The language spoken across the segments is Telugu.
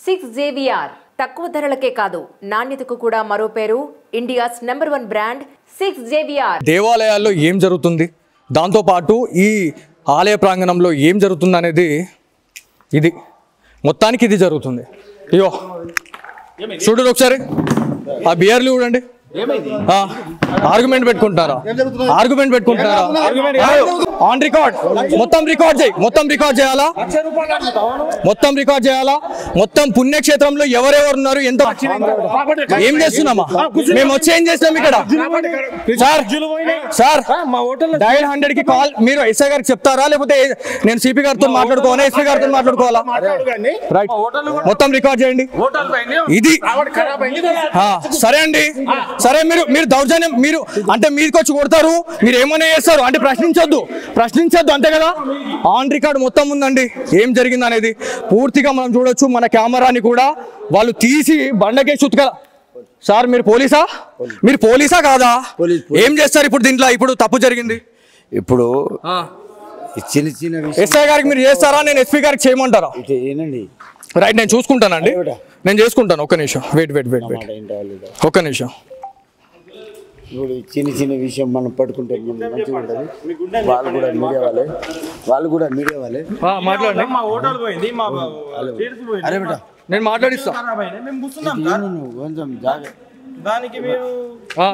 6 JVR తక్కువ ధరలకే కాదు నాణ్యతకు కూడా మరో పేరు ఇండియాస్ #1 బ్రాండ్ 6 JVR. దేవాలయాల్లో ఏం జరుగుతుంది, దాంతో పాటు ఈ ఆలయ ప్రాంగణంలో ఏం జరుగుతుంది అనేది ఇది మొత్తానికి ఇది జరుగుతుంది. అయ్యో చూడండి ఒకసారి ఆ బియర్లు చూడండి. ఆర్గ్యుమెంట్ పెట్టుకుంటారా? ఆన్ రికార్డ్ మొత్తం రికార్డ్ చేయాలా? మొత్తం పుణ్యక్షేత్రంలో ఎవరెవరు ఉన్నారు, ఎంత ఏం చేస్తున్నామా మేము వచ్చి ఏం చేసినాం ఇక్కడ? సార్ డయల్ 100 కి కాల్ మీరు ఎస్ఐ గారికి చెప్తారా, లేకపోతే నేను సిపి గారితో మాట్లాడుకోవాలా, ఎస్పీ గారితో మాట్లాడుకోవాలా? రైట్, మొత్తం రికార్డ్ చేయండి. ఇది సరే అండి, సరే మీరు దౌర్జన్యం మీరు అంటే మీదకి వచ్చి కొడతారు, మీరు ఏమైనా చేస్తారు అంటే ప్రశ్నించొద్దు అంతే కదా. ఆన్ రికార్డ్ మొత్తం ఉందండి ఏం జరిగింది అనేది పూర్తిగా మనం చూడొచ్చు. మన కెమెరాని కూడా వాళ్ళు తీసి బండకేసి ఉతకల. సార్ మీరు పోలీసా కాదా? ఏం చేస్తారు ఇప్పుడు దీంట్లో? ఇప్పుడు తప్పు జరిగింది, ఇప్పుడు ఎస్ఐ గారికి మీరు చేస్తారా, నేను ఎస్పీ గారికి చేయమంటారా? రైట్, నేను చూసుకుంటానండి, నేను చేసుకుంటాను. ఒక్క నిమిషం వెయిట్ ఒక్క నిమిషం. ఇప్పుడు చిన్న విషయం మనం పట్టుకుంటే మంచిగా ఉంటుంది. వాళ్ళు కూడా మీడియా వాళ్ళే మాట్లాడండి. అరే బేటా నేను మాట్లాడిస్తా.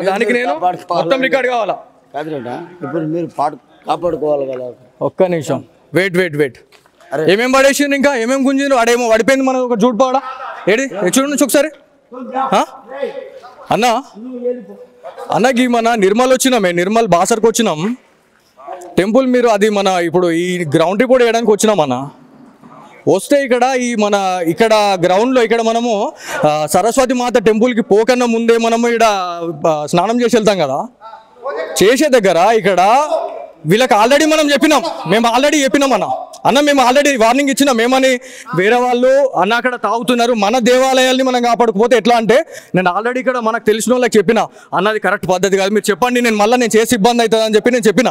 దానికి నేను మొత్తం రికార్డ్ కావాలా? కాదు బేటా, ఇప్పుడు మీరు కాపాడుకోవాలి కదా. ఒక్క నిమిషం వెయిట్. ఏమేం పడేసింది, ఇంకా ఏమేమి గుంజింది? వాడేమో పడిపోయింది మన ఒక జూట్ పావడా. ఏడి చూడండి ఒకసారి. అన్నకి మన నిర్మల్ బాసర్కి వచ్చినాం టెంపుల్. మీరు అది మన ఇప్పుడు ఈ గ్రౌండ్ రిపోర్ట్ వేయడానికి వచ్చినాం అన్న. వస్తే ఇక్కడ గ్రౌండ్లో ఇక్కడ మనము సరస్వతి మాత టెంపుల్కి పోకన్నా ముందే మనము ఇక్కడ స్నానం చేసి వెళ్తాం కదా. చేసే దగ్గర ఇక్కడ వీళ్ళకి ఆల్రెడీ మేము ఆల్రెడీ చెప్పినాం అన్న మేము ఆల్రెడీ వార్నింగ్ ఇచ్చినాం. మేమని వేరే వాళ్ళు అన్న అక్కడ తాగుతున్నారు, మన దేవాలయాల్ని మనం కాపాడుకోపోతే ఎట్లా అంటే నేను ఆల్రెడీ ఇక్కడ మనకు తెలిసిన వాళ్ళకి చెప్పిన అన్నది కరెక్ట్ పద్ధతి కాదు, మీరు చెప్పండి, నేను చేసి ఇబ్బంది అవుతుంది అని చెప్పి నేను చెప్పిన.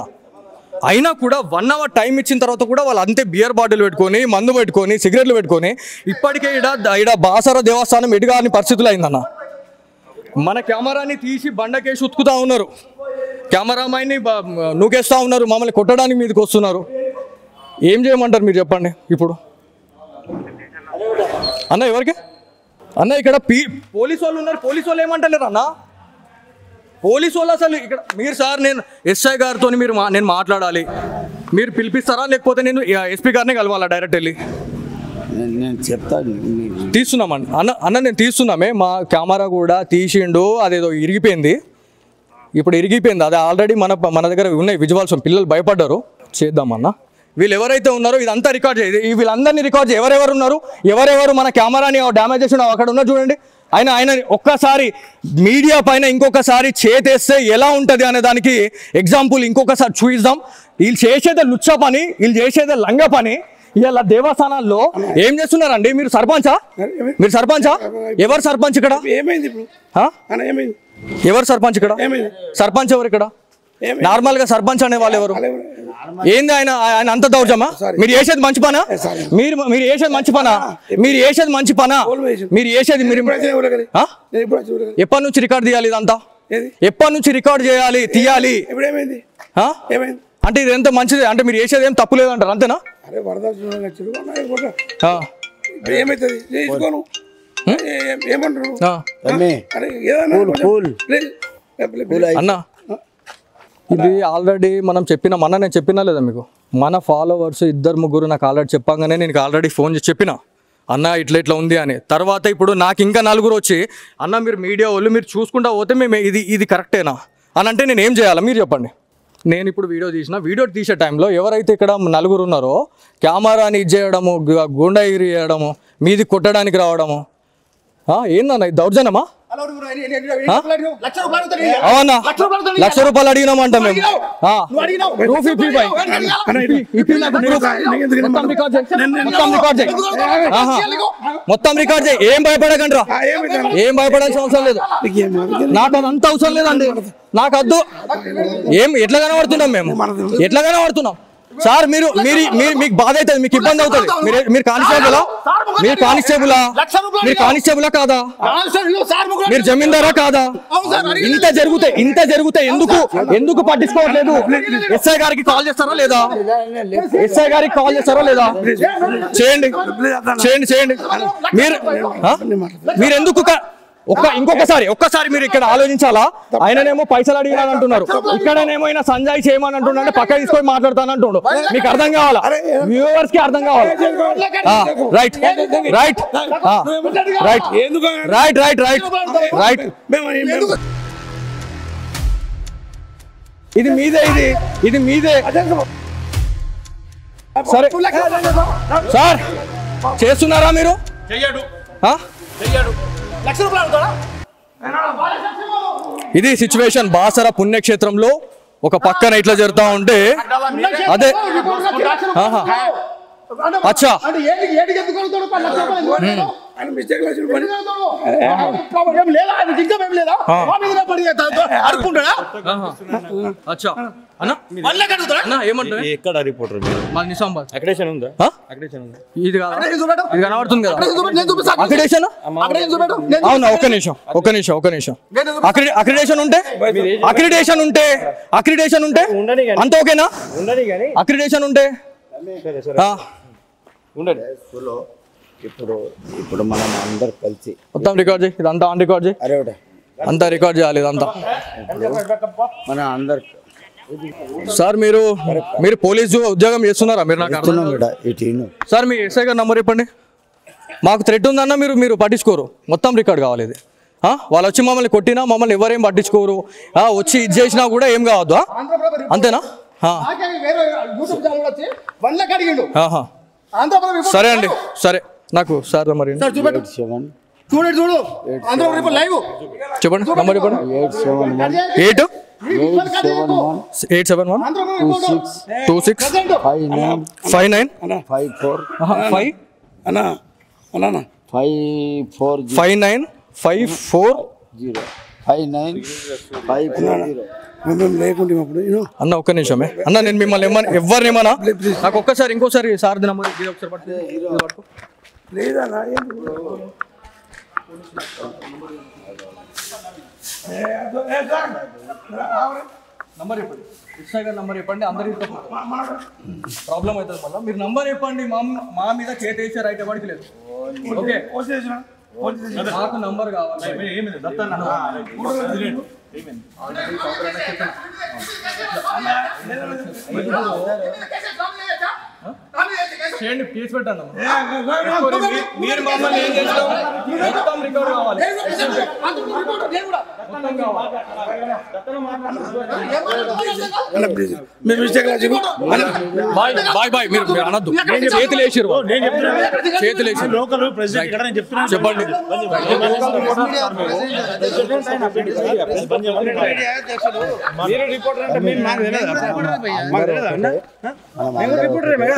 అయినా కూడా 1 అవర్ టైం ఇచ్చిన తర్వాత కూడా వాళ్ళు అంతే బియర్ బాటిల్ పెట్టుకొని, మందు పెట్టుకొని, సిగరెట్లు పెట్టుకొని ఇప్పటికే ఇక్కడ బాసర దేవస్థానం ఎటుగాని పరిస్థితులు అయిందన్న. మన కెమెరాని తీసి బండకేసి ఉతుకుతా ఉన్నారు, కెమెరామైన్ని నూకేస్తూ ఉన్నారు, మమ్మల్ని కొట్టడానికి మీదకి వస్తున్నారు. ఏం చేయమంటారు మీరు చెప్పండి ఇప్పుడు? అన్న ఎవరికి అన్న ఇక్కడ పోలీసు వాళ్ళు ఉన్నారు, పోలీసు వాళ్ళు ఏమంటలేరు అన్న? పోలీసు వాళ్ళు అసలు ఇక్కడ మీరు సార్ నేను ఎస్ఐ గారితో నేను మాట్లాడాలి, మీరు పిలిపిస్తారా లేకపోతే నేను ఎస్పీ గారిని కలవాలా డైరెక్ట్ వెళ్ళి? నేను చెప్తాను, తీస్తున్నామండి అన్న నేను తీస్తున్నామే. మా కెమెరా కూడా తీసిండు, అదేదో ఇరిగిపోయింది, ఇప్పుడు ఇరిగిపోయింది. అది ఆల్రెడీ మన దగ్గర ఉన్నాయి విజువల్స్, పిల్లలు భయపడ్డారు. చేద్దామన్నా వీళ్ళు ఎవరైతే ఉన్నారో ఇదంతా రికార్డ్ చేయాలి, వీళ్ళందరినీ రికార్డ్ చేయాలి. ఎవరెవరు మన కెమెరాని డ్యామేజ్ చేసిన అక్కడ ఉన్నారు చూడండి. ఆయన ఒక్కసారి మీడియా పైన ఇంకొకసారి చేతేస్తే ఎలా ఉంటుంది అనే దానికి ఎగ్జాంపుల్ ఇంకొకసారి చూపిద్దాం. వీళ్ళు చేసేదే లుచ్చ పని, వీళ్ళు చేసేదే లంగ పని. ఇలా దేవస్థానాల్లో ఏం చేస్తున్నారండి? మీరు సర్పంచా? ఎవరు సర్పంచ్ ఇక్కడ? ఎవరు సర్పంచ్ ఇక్కడ? సర్పంచ్ ఎవరు ఇక్కడ? నార్మల్ గా సర్పంచ్ అనే వాళ్ళు ఎవరు? ఏంది ఆయన అంత దౌర్జమా? మీరు చేసేది మంచి పనా? మీరు చేసేది మంచి పనా? ఎప్పటి నుంచి రికార్డ్ తీయాలి ఇదంతా? ఎప్పటి నుంచి రికార్డ్ చేయాలి, తీయాలి? అంటే ఇది ఎంత మంచిది అంటే మీరు చేసేది ఏం తప్పు లేదంటారు అంతేనా? అన్నా ఇది ఆల్రెడీ మనం నేను చెప్పినా లేదా మీకు? మన ఫాలోవర్స్ 2-3 నాకు ఆల్రెడీ చెప్పగానే నేను ఆల్రెడీ ఫోన్ చేసి చెప్పిన అన్న ఇట్లా ఉంది అని. తర్వాత ఇప్పుడు నాకు ఇంకా 4 వచ్చి అన్న మీరు మీడియా వాళ్ళు మీరు చూసుకుంటా పోతే మేము ఇది కరెక్టేనా అని అంటే నేను ఏం చేయాలి మీరు చెప్పండి? నేను ఇప్పుడు వీడియో తీసే టైంలో ఎవరైతే ఇక్కడ 4 ఉన్నారో కెమెరాని ఇది చేయడము, గుండాగిరి చేయడము, మీది కొట్టడానికి రావడము ఏందన్న ఇది దౌర్జన్యమా? అవునా? ₹1,00,000 అడిగినామంట మేము. మొత్తం రికార్డ్ చేయి, ఏం భయపడకండి, ఏం భయపడాల్సిన అవసరం లేదు. నాకు అదంత అవసరం లేదండి, నాకు వద్దు. ఎట్లా కనబడుతున్నాం మేము? సార్ మీరు మీకు బాధ అవుతుంది, మీకు ఇబ్బంది అవుతుంది. మీరు కానిస్టేబులా? మీరు కానిస్టేబులా? మీరు కానిస్టేబులా కాదా? మీరు జమీందారా కాదా? ఇంత జరిగితే ఎందుకు పట్టించుకోవట్లేదు? ఎస్ఐ గారికి కాల్ చేస్తారా లేదా? ఎస్ఐ గారికి కాల్ చేస్తారా లేదా? చేయండి. మీరు ఎందుకు ఒక్కసారి మీరు ఇక్కడ ఆలోచించాలా? ఆయననేమో పైసలు అడిగినాడు అంటున్నారు, ఇక్కడనేమో ఆయన సంజయ్ చేయమని అంటున్నాడు, పక్క తీసుకొని మాట్లాడతాను అంటుండు. మీకు అర్థం కావాలా? వ్యూవర్స్ కి అర్థం కావాలా? రైట్. ఇది మీదే. సరే సార్, చేస్తున్నారా మీరు? ఇది సిచ్యువేషన్ బాసర పుణ్యక్షేత్రంలో. ఒక పక్కన ఇట్లా జరుగుతా ఉంటే అదే అచ్చా ఎక్కడ రిపోర్టర్ అక్రిడేషన్ ఉందా? ఇది కనబడుతుంది కదా అక్రిడేషన్. అవునా, ఒక్క నిమిషం. అక్రిడేషన్ ఉంటే అంత ఓకేనా? అక్రిడేషన్ ఉంటే ఇప్పుడు మనం అందరు కలిసి మొత్తం రికార్డ్ చేయి. ఇదంతా ఆన్ రికార్డ్ చేయి. అంతా రికార్డ్ చేయాలి ఇదంతా. మన అందరు సార్ మీరు పోలీసు ఉద్యోగం చేస్తున్నారా? మీరు నాకు సార్ మీ ఎస్ఐ గారు నంబర్ చెప్పండి. మాకు థ్రెట్ ఉందన్న మీరు పట్టించుకోరు. మొత్తం రికార్డ్ కావాలి ఇది. వాళ్ళు వచ్చి మమ్మల్ని కొట్టినా మమ్మల్ని ఎవరేం పట్టించుకోరు. వచ్చి ఇది చేసినా కూడా ఏం కావద్దు. అంతేనా? సరే అండి, సరే. నాకు సార్ మరి చెప్పండి, నంబర్ చెప్పండి. 871 అన్న ఒక్క నిమిషమే అన్న, నేను మిమ్మల్ని ఎవరినేమన్నా నాకు ఒక్కసారి ఇంకోసారి సార్ నంబర్ చెప్పండి. ఎస్ఐ గారు నంబర్ చెప్పండి. అందరికీ ప్రాబ్లం అవుతుంది మళ్ళీ. మీరు నంబర్ చెప్పండి. మా మీద చేతి వేసే రైట్ ఎవరికి లేదు. ఓకే, నాకు నంబర్ కావాలి. చేయండి, కేసు పెట్టండి. మీరు మమ్మల్ని ఏం చేస్తాం? మొత్తం రికార్డ్ కావాలి. బాయ్ మీరు అనద్దు. చేతులు వేసారు, చెప్పండి.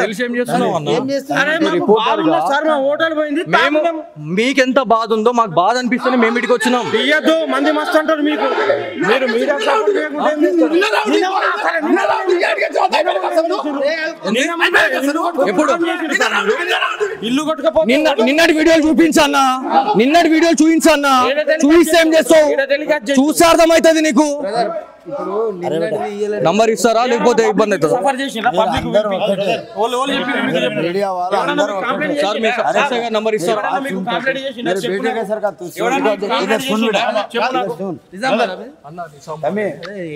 తెలిసి ఏం చేస్తున్నావు అన్న? మీకెంత బాధ ఉందో మాకు బాధ అనిపిస్తుంది. మేము ఇటుకి వచ్చినాం. మంది మస్తు అంటారు మీకు. ఎప్పుడు నిన్నటి వీడియోలు చూపించన్నా, చూపిస్తే ఏం చేస్తావు? చూస్తే అర్థమవుతుంది నీకు. నంబర్ ఇస్తారా లేకపోతే ఇబ్బంది అవుతుంది? నంబర్ ఇస్తారా?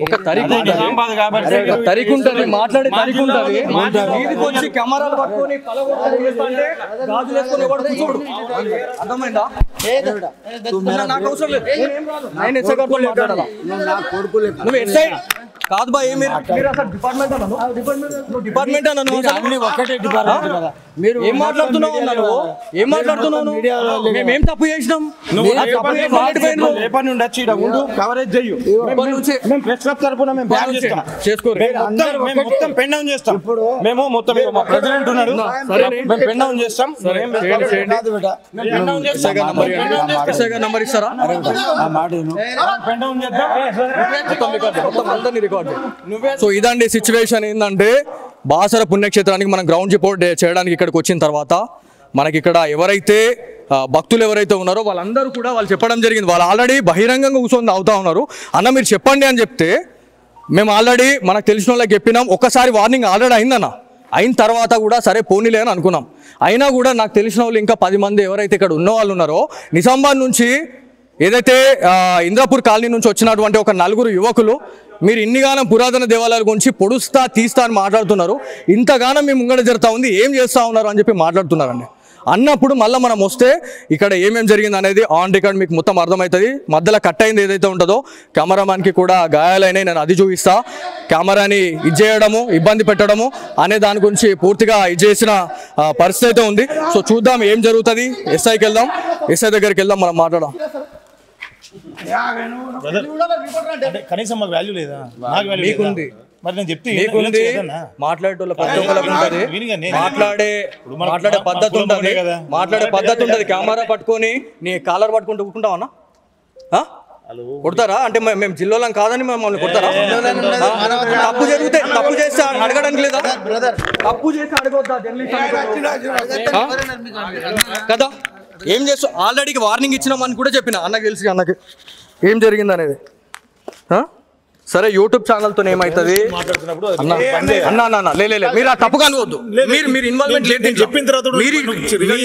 ఒక తరికు ఉంటుంది, మాట్లాడే తరికు ఉంటుంది. వచ్చి కెమెరాలు పట్టుకొని గాజులు వేసుకొని ఎవరు కూర్చోడు. అర్థమైందా? నాకు అవసరం లేదు. నేను ఎస్ఐ గారితో మాట్లాడాలా? నువ్వు ఎస్ఐ కాదు బాయ్. మీరు అసలు డిపార్ట్మెంట్ అన్నాను. మీరు ఏం మాట్లాడుతున్నావు అన్నాను? ఏం మాట్లాడుతున్నావు? మేమేం తప్పు చేసినాం? కవరేజ్ చెయ్యు. మొత్తం పెన్ డౌన్ చేస్తాం. మేము మొత్తం ప్రెసిడెంట్ ఉన్నాడు, మేము పెన్ డౌన్ చేస్తాం. నంబర్ ఇస్తారా? పెన్ డౌన్ చేద్దాం. సో ఇదండి సిచ్యువేషన్. ఏంటంటే బాసర పుణ్యక్షేత్రానికి మనం గ్రౌండ్ రిపోర్ట్ చేయడానికి ఇక్కడికి వచ్చిన తర్వాత మనకి ఇక్కడ ఎవరైతే భక్తులు ఎవరైతే ఉన్నారో వాళ్ళందరూ కూడా వాళ్ళు చెప్పడం జరిగింది. వాళ్ళు ఆల్రెడీ బహిరంగంగా కూర్చొని అవుతా ఉన్నారు. అన్న మీరు చెప్పండి అని చెప్తే మేము ఆల్రెడీ మనకు తెలిసిన వాళ్ళకి చెప్పినాం. ఒక్కసారి వార్నింగ్ ఆల్రెడీ అయిందన్న, అయిన తర్వాత కూడా సరే పోనీలే అని అనుకున్నాం. అయినా కూడా నాకు తెలిసిన వాళ్ళు ఇంకా 10 మంది ఎవరైతే ఇక్కడ ఉన్న వాళ్ళు ఉన్నారో నిజామాబాద్ నుంచి ఏదైతే ఇంద్రాపూర్ కాలనీ నుంచి వచ్చినటువంటి ఒక 4 యువకులు మీరు ఇన్నిగానం పురాతన దేవాలయాల గురించి పొడుస్తా తీస్తా అని మాట్లాడుతున్నారు, ఇంతగానం మీ ముంగడ జరుగుతూ ఉంది, ఏం చేస్తూ ఉన్నారు అని చెప్పి మాట్లాడుతున్నారండి. అన్నప్పుడు మళ్ళీ మనం వస్తే ఇక్కడ ఏమేమి జరిగింది అనేది ఆన్ రికార్డ్ మీకు మొత్తం అర్థమవుతుంది. మధ్యలో కట్ అయింది ఏదైతే ఉంటుందో కెమెరామ్యాన్కి కూడా గాయాలైనాయి, నేను అది చూపిస్తా. కెమెరాని ఇచ్చేయడము ఇబ్బంది పెట్టడము అనే దాని గురించి పూర్తిగా చేసిన పరిస్థితి అయితే ఉంది. సో చూద్దాం ఏం జరుగుతుంది. ఎస్ఐకి వెళ్దాం, ఎస్ఐ దగ్గరికి వెళ్దాం, మనం మాట్లాడదాం. కనీసం మాకు వాల్యూ లేదా? నాకు వాల్యూ మీకుంది, మరి నేను చెప్తే మాట్లాడేటోళ్ళ ప్రతి ఒక్కరికి ఉంటుంది, మాట్లాడే పద్ధతి ఉంటుంది, మాట్లాడే పద్ధతి ఉంటుంది. కెమెరా పట్టుకొని నీ కాలర్ పట్టుకుంటూ కూర్చుంటావన్నా కొడతారా? అంటే మేము జిల్లాలం కాదని మమ్మల్ని కొడతారా? తప్పు జరిగితే తప్పు చేస్తే అడగడానికి లేదా? తప్పు చేస్తే అడగొద్దా కదా? ఏం చేస్తావు? ఆల్రెడీ వార్నింగ్ ఇచ్చినామని కూడా చెప్పిన అన్నకి తెలిసి, అన్నకి ఏం జరిగింది అనేది. సరే యూట్యూబ్ ఛానల్తో ఏమవుతుంది అన్న లే మీరు ఆ తప్పుగా అనుకోవద్దు. మీరు ఇన్వాల్వ్మెంట్ లేదు, చెప్పిన తర్వాత మీరు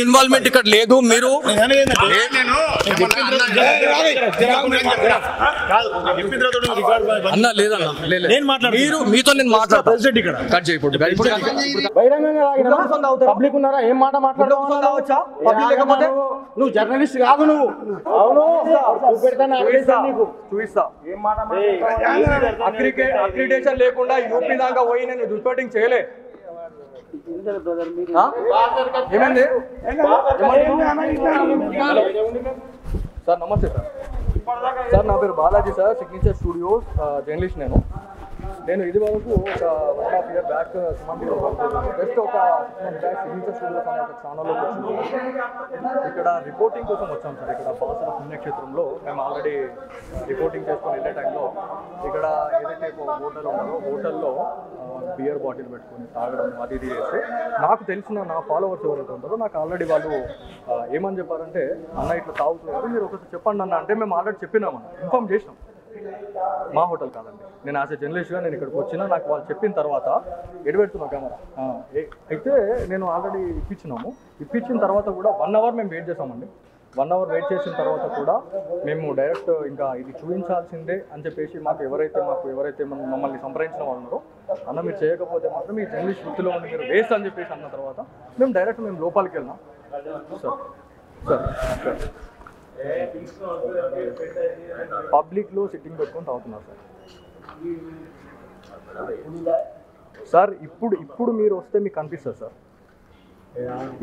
ఇన్వాల్వ్మెంట్ ఇక్కడ లేదు. మీరు అన్న లేదన్నా మీరు మీతో నేను మాట్లాడతా. కట్ చేయకూడదు. పబ్లిక్ ఉన్నారా? ఏం మాట మాట్లాడవచ్చా? పబ్లిక్ లేకపోతే నువ్వు జర్నలిస్ట్ కాదు. నువ్వు అవును చూపిస్తా. అక్రిడేషన్ లేకుండా యూపీ దాకా పోయి నేను రిపోర్టింగ్ చేయలే. ఏమైంది సార్? నమస్తే సార్, నా పేరు Balaji sir, signature studios journalist. నేను ఇది వరకు ఒక 1.5 year బ్యాక్ జస్ట్ ఒక 6 months బ్యాక్ సిగ్నేచర్ స్టూడియోస్ అనే ఒక ఛానల్లోకి వచ్చింది. ఇక్కడ రిపోర్టింగ్ కోసం వచ్చాం సార్. ఇక్కడ బాసర పుణ్యక్షేత్రంలో మేము ఆల్రెడీ రిపోర్టింగ్ చేసుకొని వెళ్ళే టైంలో ఇక్కడ ఏదైతే ఒక హోటల్ ఉన్నారో హోటల్లో బియర్ బాటిల్ పెట్టుకొని తాగడం అది ఇది చేస్తే నాకు తెలిసిన నా ఫాలోవర్స్ ఎవరైతే ఉంటారో నాకు ఆల్రెడీ వాళ్ళు ఏమని చెప్పారంటే, అన్న ఇట్లా తాగుతున్నారు, మీరు ఒకసారి చెప్పండి అన్న అంటే మేము ఆల్రెడీ చెప్పినామన్న, ఇన్ఫార్మ్ చేసినాం. మా హోటల్ కాదండి, నేను యాజ్ ఎ జర్నలిస్ట్గా నేను ఇక్కడికి వచ్చినా నాకు వాళ్ళు చెప్పిన తర్వాత ఎడబెడుతున్నా కెమెరా అయితే నేను ఆల్రెడీ ఇప్పించిన తర్వాత కూడా 1 hour మేము వెయిట్ చేసామండి. 1 hour వెయిట్ చేసిన తర్వాత కూడా మేము డైరెక్ట్ ఇంకా ఇది చూపించాల్సిందే అని చెప్పేసి మాకు ఎవరైతే మమ్మల్ని సంప్రదించిన వాళ్ళు ఉన్నారో, అన్న మీరు చేయకపోతే మాత్రం మీ జర్నలిస్ట్ వృత్తిలో ఉండి మీరు వేస్ట్ అని చెప్పేసి అన్న తర్వాత మేము డైరెక్ట్ లోపలికి వెళ్ళినాం. సార్ పబ్లిక్లో సిట్టింగ్ పెట్టుకొని తాగుతున్నారు సార్. ఇప్పుడు మీరు వస్తే మీకు కనిపిస్తుంది సార్.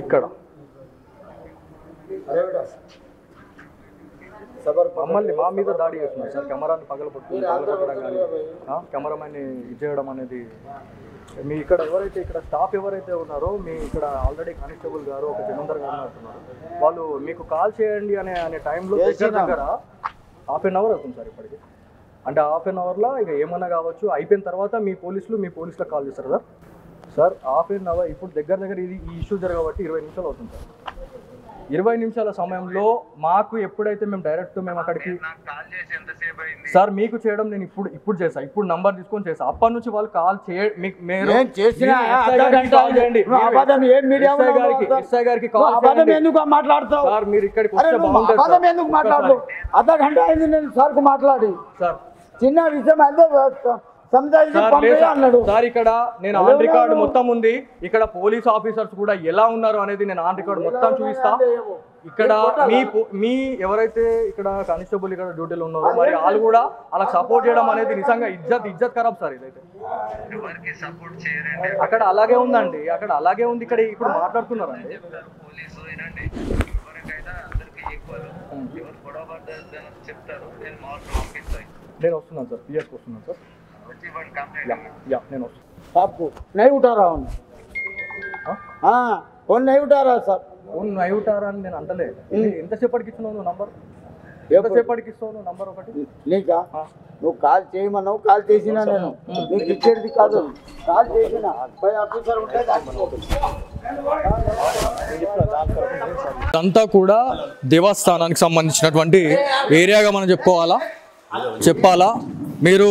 ఇక్కడ మమ్మల్ని మా మీద దాడి చేస్తున్నారు సార్. కెమెరాని పగలగొట్టడం కానీ కెమెరామెన్ని ఇచ్చేయడం అనేది మీ ఇక్కడ ఎవరైతే ఇక్కడ స్టాఫ్ ఎవరైతే ఉన్నారో మీ ఇక్కడ ఆల్రెడీ కానిస్టేబుల్ గారు ఒక జమీందార్ గారు అంటున్నారు, వాళ్ళు మీకు కాల్ చేయండి అనే టైంలో దగ్గర 1/2 hour అవుతుంది సార్ ఇప్పటికి. అంటే 1/2 hourలో ఇక ఏమన్నా కావచ్చు, అయిపోయిన తర్వాత మీ పోలీసులకు కాల్ చేస్తారు సార్. సార్ 1/2 hour ఇప్పుడు దగ్గర ఈ ఇష్యూ జరగబట్టి 20 నిమిషాలు అవుతుంది సార్. 20 నిమిషాల సమయంలో మాకు ఎప్పుడైతే మేము అక్కడికి సార్ మీకు చేయడం నేను ఇప్పుడు చేసా, ఇప్పుడు నంబర్ తీసుకొని చేసా. అప్పటి నుంచి వాళ్ళు కాల్ చేయండి సార్, మీరు ఇక్కడికి మాట్లాడి సార్ చిన్న విషయం సార్. ఇక్కడ నేను ఆన్ రికార్డ్ మొత్తం ఉంది. ఇక్కడ పోలీస్ ఆఫీసర్స్ కూడా ఎలా ఉన్నారు అనేది నేను ఆన్ రికార్డ్ మొత్తం చూపిస్తా. ఇక్కడ మీ ఎవరైతే ఇక్కడ కానిస్టేబుల్ ఇక్కడ డ్యూటీలో ఉన్నారో మరి వాళ్ళు కూడా అలా సపోర్ట్ చేయడం అనేది నిజంగా ఇజ్జత్ ఖరాబ్ సార్. ఇదైతే అక్కడ అలాగే ఉందండి, అక్కడ అలాగే ఉంది. ఇక్కడ ఇప్పుడు మాట్లాడుతున్నారండి. నేను వస్తున్నాను సార్, పిఎస్కి వస్తున్నాను సార్. నేను వస్తాను. आपको नहीं उठा रहा हूँ। हाँ फोन नहीं उठा रहा साहब। फोन नहीं उठा रहा నేను అంటలే. ఎంతసేపటికి ఇచ్చినావు నువ్వు నంబర్? ఎంతసేపటికి ఇస్తావు నువ్వు నంబర్ ఒకటి? నీకా నువ్వు కాల్ చేయమన్నావు, కాల్ చేసినా నేను నీకు ఇచ్చేది కాదు, కాల్ చేసినా పై ఆఫీసర్ ఉంటే ఇదంతా కూడా దేవస్థానానికి సంబంధించినటువంటి ఏరియాగా మనం చెప్పాలా మీరు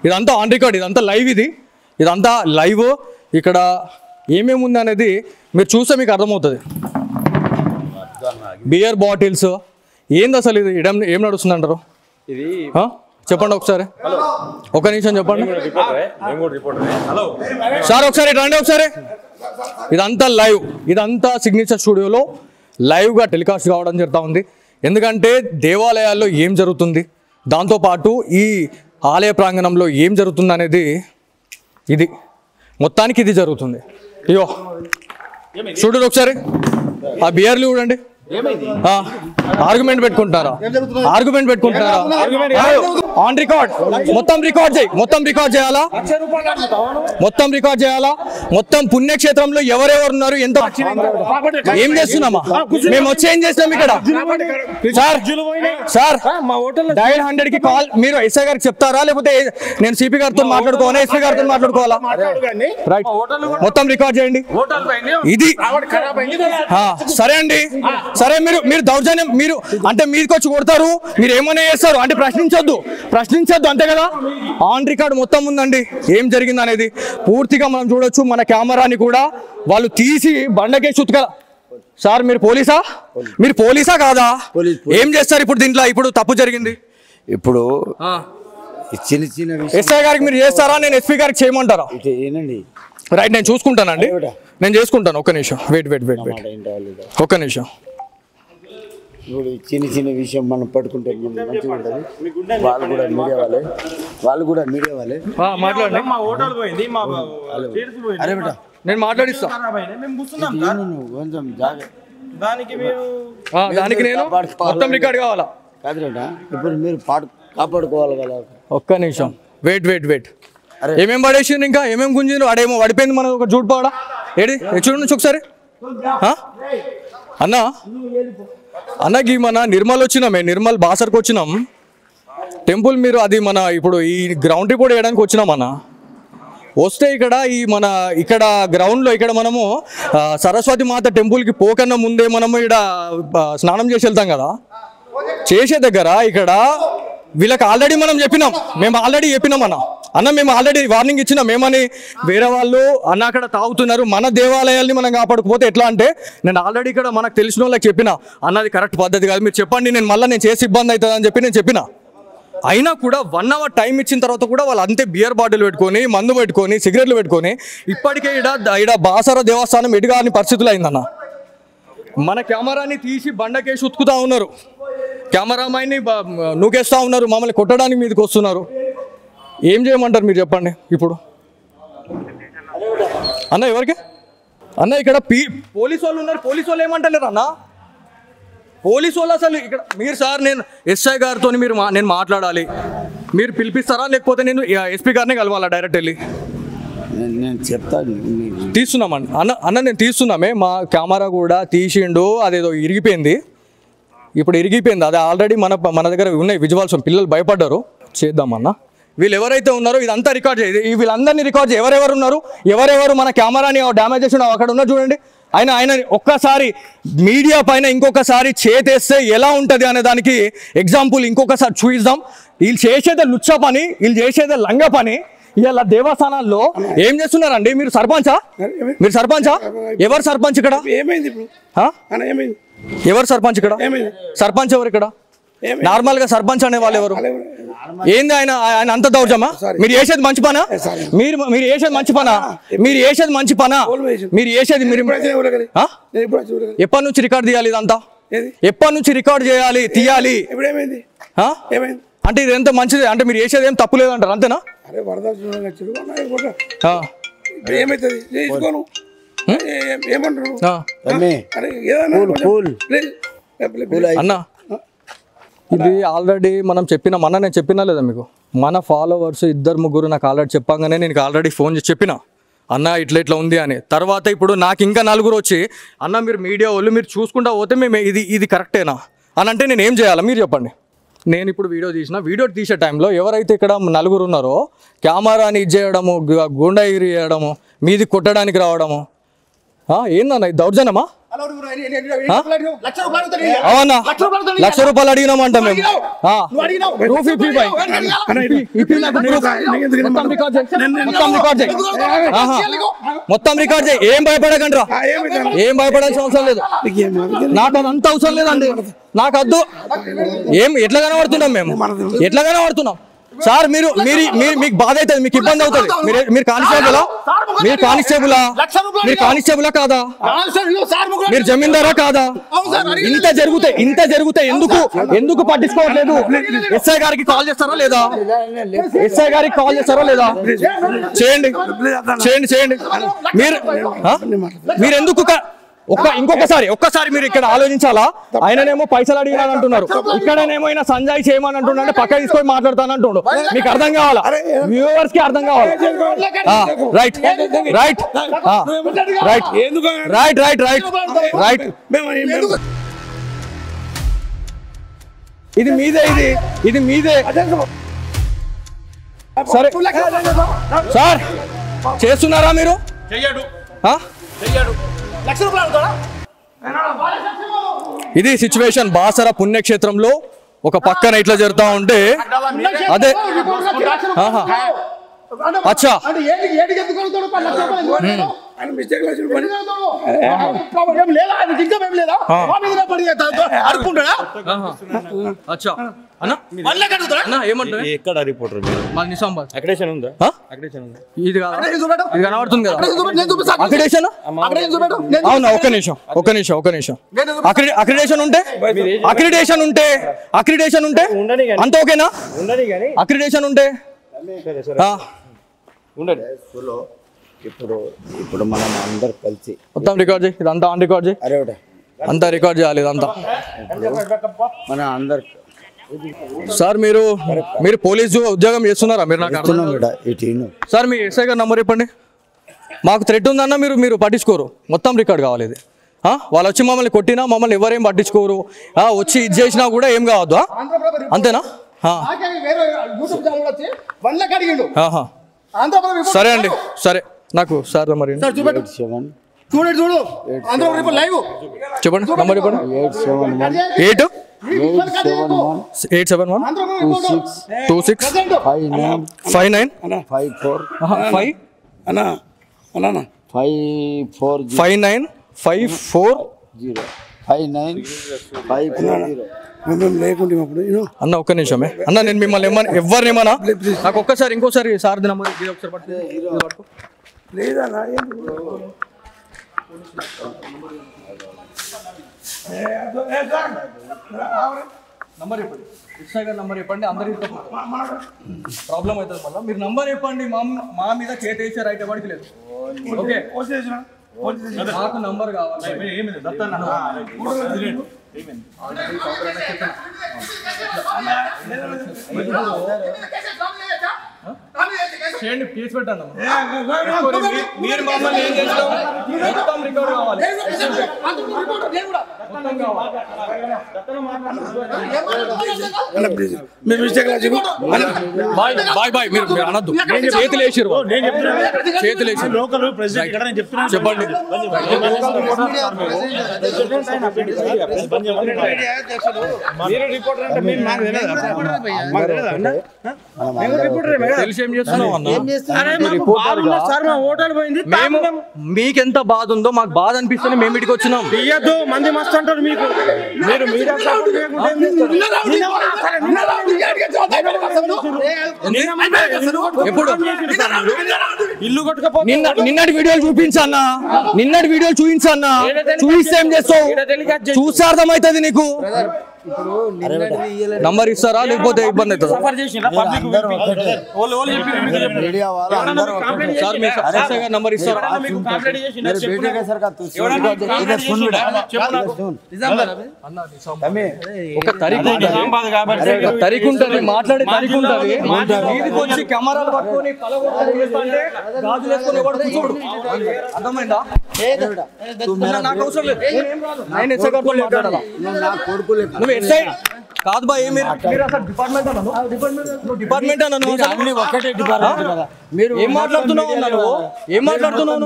ఇదంతా ఆన్ రికార్డ్, ఇదంతా లైవ్, ఇదంతా లైవ్. ఇక్కడ ఏమేమి ఉంది అనేది మీరు చూస్తే మీకు అర్థమవుతుంది. బియర్ బాటిల్స్ ఏంది అసలు ఇది ఏం నడుస్తుంది అంటారు? ఇది చెప్పండి ఒకసారి, ఒక నిమిషం చెప్పండి సార్, ఒకసారి రండి ఒకసారి. ఇదంతా లైవ్, ఇదంతా సిగ్నేచర్ స్టూడియోలో లైవ్గా టెలికాస్ట్ కావడం జరుగుతూ ఉంది. ఎందుకంటే దేవాలయాల్లో ఏం జరుగుతుంది, దాంతోపాటు ఈ ఆలయ ప్రాంగణంలో ఏం జరుగుతుంది అనేది ఇది మొత్తానికి ఇది జరుగుతుంది. అయ్యో చూడండి ఒకసారి, ఆ బియర్లు చూడండి. ఆర్గ్యుమెంట్ పెట్టుకుంటారా? ఆన్ రికార్డ్, మొత్తం రికార్డ్ చేయాలా? మొత్తం పుణ్యక్షేత్రంలో ఎవరెవరు ఉన్నారు, ఎంత ఏం చేస్తున్నామా మేము వచ్చి ఏం చేస్తాం ఇక్కడ? సార్ డయల్ 100 కి కాల్ మీరు ఎస్ఐ గారికి చెప్తారా, లేకపోతే నేను సిపి గారితో మాట్లాడుకోవాలా, ఎస్పీ గారితో మాట్లాడుకోవాలా? రైట్, మొత్తం రికార్డ్ చేయండి. ఇది సరే అండి, సరే మీరు దౌర్జన్యం మీరు అంటే మీదకి వచ్చి కొడతారు, మీరు ఏమైనా చేస్తారు అంటే ప్రశ్నించొద్దు అంతే కదా. ఆన్ రికార్డ్ మొత్తం ఉందండి ఏం జరిగింది అనేది పూర్తిగా మనం చూడొచ్చు. మన కెమెరాని కూడా వాళ్ళు తీసి బండకేసి ఉతకల. సార్ మీరు పోలీసా కాదా? ఏం చేస్తారు ఇప్పుడు దీంట్లో? ఇప్పుడు తప్పు జరిగింది, ఇప్పుడు చిన్న చిన్న ఎస్ఐ గారికి మీరు చేస్తారా, నేను ఎస్పీ గారికి చేయమంటారా? ఏనండి, రైట్, నేను చూసుకుంటానండి, నేను చేసుకుంటాను. ఒక్క నిమిషం వెయిట్ ఒక్క నిమిషం. ఇప్పుడు చిన్న విషయం మనం పట్టుకుంటే మంచిగా ఉంటుంది. వాళ్ళు కూడా మీడియా వాళ్ళే మాట్లాడండి. మా హోటల్ పోయింది, మా అరే బేటా నేను మాట్లాడిస్తా. కొంచెం దానికి మీరు దానికి నేను మొత్తం రికార్డ్ కావాలా? కాదు బేటా, ఇప్పుడు మీరు కాపాడుకోవాలి కదా. ఒక్క నిమిషం వెయిట్. ఏమేం పడేసిండ్రు, ఇంకా ఏమేం గుంజిండ్రు? అడేమో పడిపోయింది మన ఒక జూట్ పావడా. ఏడి చూడండి ఒకసారి. అన్నకి మన నిర్మల్ వచ్చినామే, నిర్మల్ బాసర్కి వచ్చినాం టెంపుల్. మీరు అది మన ఇప్పుడు ఈ గ్రౌండ్ రిపోర్ట్ వేయడానికి వచ్చినాం అన్న. వస్తే ఇక్కడ గ్రౌండ్లో ఇక్కడ మనము సరస్వతి మాత టెంపుల్కి పోకన్నా ముందే మనము ఇక్కడ స్నానం చేసి వెళ్తాం కదా. చేసే దగ్గర ఇక్కడ వీళ్ళకి ఆల్రెడీ మేము ఆల్రెడీ చెప్పినాం అన్న మేము ఆల్రెడీ వార్నింగ్ ఇచ్చినాం. ఏమని, వేరే వాళ్ళు అక్కడ తాగుతున్నారు, మన దేవాలయాల్ని మనం కాపాడుకోపోతే ఎట్లా అంటే, నేను ఆల్రెడీ ఇక్కడ మనకు తెలిసిన వాళ్ళకి చెప్పిన అన్నది కరెక్ట్ పద్ధతి కాదు, మీరు చెప్పండి, నేను చేసి ఇబ్బంది అవుతుంది అని చెప్పి నేను చెప్పిన. అయినా కూడా 1 hour టైం ఇచ్చిన తర్వాత కూడా వాళ్ళు అంతే బియర్ బాటిల్ పెట్టుకొని, మందు పెట్టుకొని, సిగరెట్లు పెట్టుకొని ఇప్పటికే ఇక్కడ బాసర దేవస్థానం ఎటుగాని పరిస్థితులు అయిందన్న. మన కెమెరాని తీసి బండకేసి ఉతుకుతా ఉన్నారు, కెమెరామ్యాన్ని నూకేస్తూ ఉన్నారు, మమ్మల్ని కొట్టడానికి మీదకి వస్తున్నారు. ఏం చేయమంటారు మీరు చెప్పండి ఇప్పుడు? అన్న ఎవరికి అన్న ఇక్కడ పోలీసు వాళ్ళు ఉన్నారు, పోలీసు వాళ్ళు ఏమంటలేరు అన్న? పోలీసు వాళ్ళు అసలు ఇక్కడ మీరు సార్ నేను ఎస్ఐ గారితో నేను మాట్లాడాలి, మీరు పిలిపిస్తారా లేకపోతే నేను ఎస్పీ గారిని కలవాలా డైరెక్ట్ వెళ్ళి? నేను చెప్తాను, తీస్తున్నామండి అన్న నేను తీస్తున్నామే. మా కెమెరా కూడా తీసిండు, అదేదో ఇరిగిపోయింది, ఇప్పుడు ఇరిగిపోయింది. అది ఆల్రెడీ మన దగ్గర ఉన్నాయి విజువల్స్, పిల్లలు భయపడ్డారు. చేద్దామన్నా, వీళ్ళు ఎవరైతే ఉన్నారో ఇదంతా రికార్డ్ చేయాలి, వీళ్ళందరినీ రికార్డ్ చేయాలి. ఎవరెవరు ఉన్నారు, ఎవరెవరు మన కెమెరాని డ్యామేజ్ చేసి అక్కడ ఉన్నారు చూడండి. ఆయన ఒక్కసారి మీడియా పైన ఇంకొకసారి చేతేస్తే ఎలా ఉంటుంది అనే దానికి ఎగ్జాంపుల్ ఇంకొకసారి చూద్దాం. వీళ్ళు చేసేదే లుచ్చ పని, వీళ్ళు చేసేదే లంగ పని. ఇలా దేవస్థానాల్లో ఏం చేస్తున్నారండి? మీరు సర్పంచా? ఎవరు సర్పంచ్ ఇక్కడ? ఎవరు సర్పంచ్ ఇక్కడ? సర్పంచ్ ఎవరు ఇక్కడ? నార్మల్ గా సర్పంచ్ అనే వాళ్ళు ఎవరు? ఏంది ఆయన అంత దౌర్జమా? మీరు చేసేది మంచి పనా? మీరు చేసేది మంచి పనా? మీరు చేసేది ఎప్పటి నుంచి రికార్డ్ తీయాలి? ఇదంతా ఎప్పటి నుంచి రికార్డ్ చేయాలి, తీయాలి? అంటే ఇది ఎంత మంచిది అంటే మీరు చేసేది ఏం తప్పు లేదంటారు, అంతేనా? అన్నా ఇది ఆల్రెడీ మనం చెప్పిన నేను చెప్పినా లేదా మీకు? మన ఫాలోవర్స్ 2-3 నాకు ఆల్రెడీ చెప్పగానే నేను ఆల్రెడీ ఫోన్ చేసి చెప్పిన, అన్న ఇట్లా ఉంది అని. తర్వాత ఇప్పుడు నాకు ఇంకా 4 వచ్చి, అన్న మీరు మీడియా వాళ్ళు మీరు చూసుకుంటా పోతే మేము ఇది కరెక్టేనా అని అంటే నేను ఏం చేయాలా మీరు చెప్పండి. నేను ఇప్పుడు వీడియో తీసే టైంలో ఎవరైతే ఇక్కడ నలుగురు ఉన్నారో కెమెరాని ఇది చేయడము, గుండాగిరి చేయడము, మీది కొట్టడానికి రావడము, ఏందన్నా ఇది దౌర్జన్యమా? అవునా, ₹1,00,000 అడిగినామంట మేము. మొత్తం రికార్డ్ చేయి. ఏం భయపడకండి రా, ఏం భయపడాల్సిన అవసరం లేదు. నాకు అదంతా అవసరం లేదండి, నాకు వద్దు. ఏం ఎట్లా కనబడుతున్నాం మేము, ఎట్లా కనబడుతున్నాం సార్? మీరు మీకు బాధ అవుతుంది, మీకు ఇబ్బంది అవుతుంది. మీరు కానిస్టేబులా కాదా? మీరు జమీందారా కాదా? ఇంత జరిగితే ఎందుకు పట్టించుకోవట్లేదు? ఎస్ఐ గారికి కాల్ చేస్తారా లేదా? చేయండి. మీరు ఎందుకు ఒక్కసారి మీరు ఇక్కడ ఆలోచించాలా? ఆయననేమో పైసలు అడిగినాను అంటున్నారు, ఇక్కడనేమో ఆయన సంజయ్ చేయమని అంటున్నాడు, పక్క తీసుకొని మాట్లాడతానంటుండు. మీకు అర్థం కావాలా? వ్యూవర్స్ కి అర్థం కావాలి. రైట్. ఇది మీదే. సరే సార్, చేస్తున్నారా మీరు? ఇది సిచ్యువేషన్ బాసర పుణ్యక్షేత్రంలో. ఒక పక్కన ఇట్లా జరుగుతా ఉంటే అదే అచ్చా ఎక్కడ రిపోర్టర్ నిజామాబాద్ అక్రిడేషన్ ఉందా? ఇది కనబడుతుంది కదా అక్రిడేషన్. అవునా, ఒక్క నిమిషం. అక్రిడేషన్ ఉంటే అంత ఓకేనా? అక్రిడేషన్ ఉంటే ఇప్పుడు మనం అందరు కలిసి మొత్తం రికార్డ్ చేయి. ఇదంతా ఆన్ రికార్డ్ చేయి, అంతా రికార్డ్ చేయాలి. ఇదంతా మన అందరు సార్. మీరు పోలీసు ఉద్యోగం చేస్తున్నారా? మీరు నాకు సార్ మీ ఎస్ఐ గారి నంబర్ చెప్పండి. మాకు థ్రెట్ ఉందన్న మీరు పట్టించుకోరు. మొత్తం రికార్డ్ కావాలి ఇది. వాళ్ళు వచ్చి మమ్మల్ని కొట్టినా మమ్మల్ని ఎవరేం పట్టించుకోరు. వచ్చి ఇది చేసినా కూడా ఏం కావద్దు, అంతేనా? సరే అండి, సరే. నాకు సార్ మరి చెప్పండి, నంబర్ చెప్పండి. 871 అన్న ఒక్క నిమిషమే అన్న, నేను మిమ్మల్ని ఎవరినేమన్నా నాకు ఒక్కసారి ఇంకోసారి సార్ నంబర్ చెప్పండి. ఎస్ఐ గారి నంబర్ చెప్పండి. అందరికీ ప్రాబ్లం అవుతుంది మళ్ళీ. మీరు నంబర్ చెప్పండి. మా మీద చేసి రైట్ ఎవరికి లేదు. ఓకే, నాకు నంబర్ కావాలి. చేయండి, కేసు పెట్టండి. మీరు మమ్మల్ని ఏం చేస్తాం? మొత్తం రికార్డ్ కావాలి. బాయ్ మీరు అనద్దు. చేతులు వేసారు, చెప్పండి. మీకెంత బాధ ఉందో మాకు బాధ అనిపిస్తుంది. మేము ఇటుకు వచ్చినాం. మంది మస్తు అంటారు మీకు. ఎప్పుడు నిన్నటి వీడియోలు చూపించన్నా, చూపిస్తే ఏం చేస్తావు? చూస్తే అర్థమవుతుంది నీకు. నంబర్ ఇస్తారా లేకపోతే ఇబ్బంది అవుతుందా? సార్ మీ ఎస్ఐ గారు నంబర్ ఇస్తారా? ఒక తరీఖు ఉంటుంది, మాట్లాడే తరీఖు ఉంటుంది. మీదికి వచ్చి కెమెరాలు పట్టుకొని గాజులు వేసుకొని ఎవడు కూర్చోడు. అర్థమైందా? నాకు అవసరం లేదు. నేను ఎస్ఐ గారితో మాట్లాడాలా? నువ్వు ఎస్ఐ కాదు బా. మీరు అసలు డిపార్ట్మెంట్ అన్నాను. నువ్వు డిపార్ట్మెంట్ అన్నాను. ఒకటే డిపార్ట్మెంట్ కదా. మీరు ఏం మాట్లాడుతున్నావు అన్నాను? ఏం మాట్లాడుతున్నావు?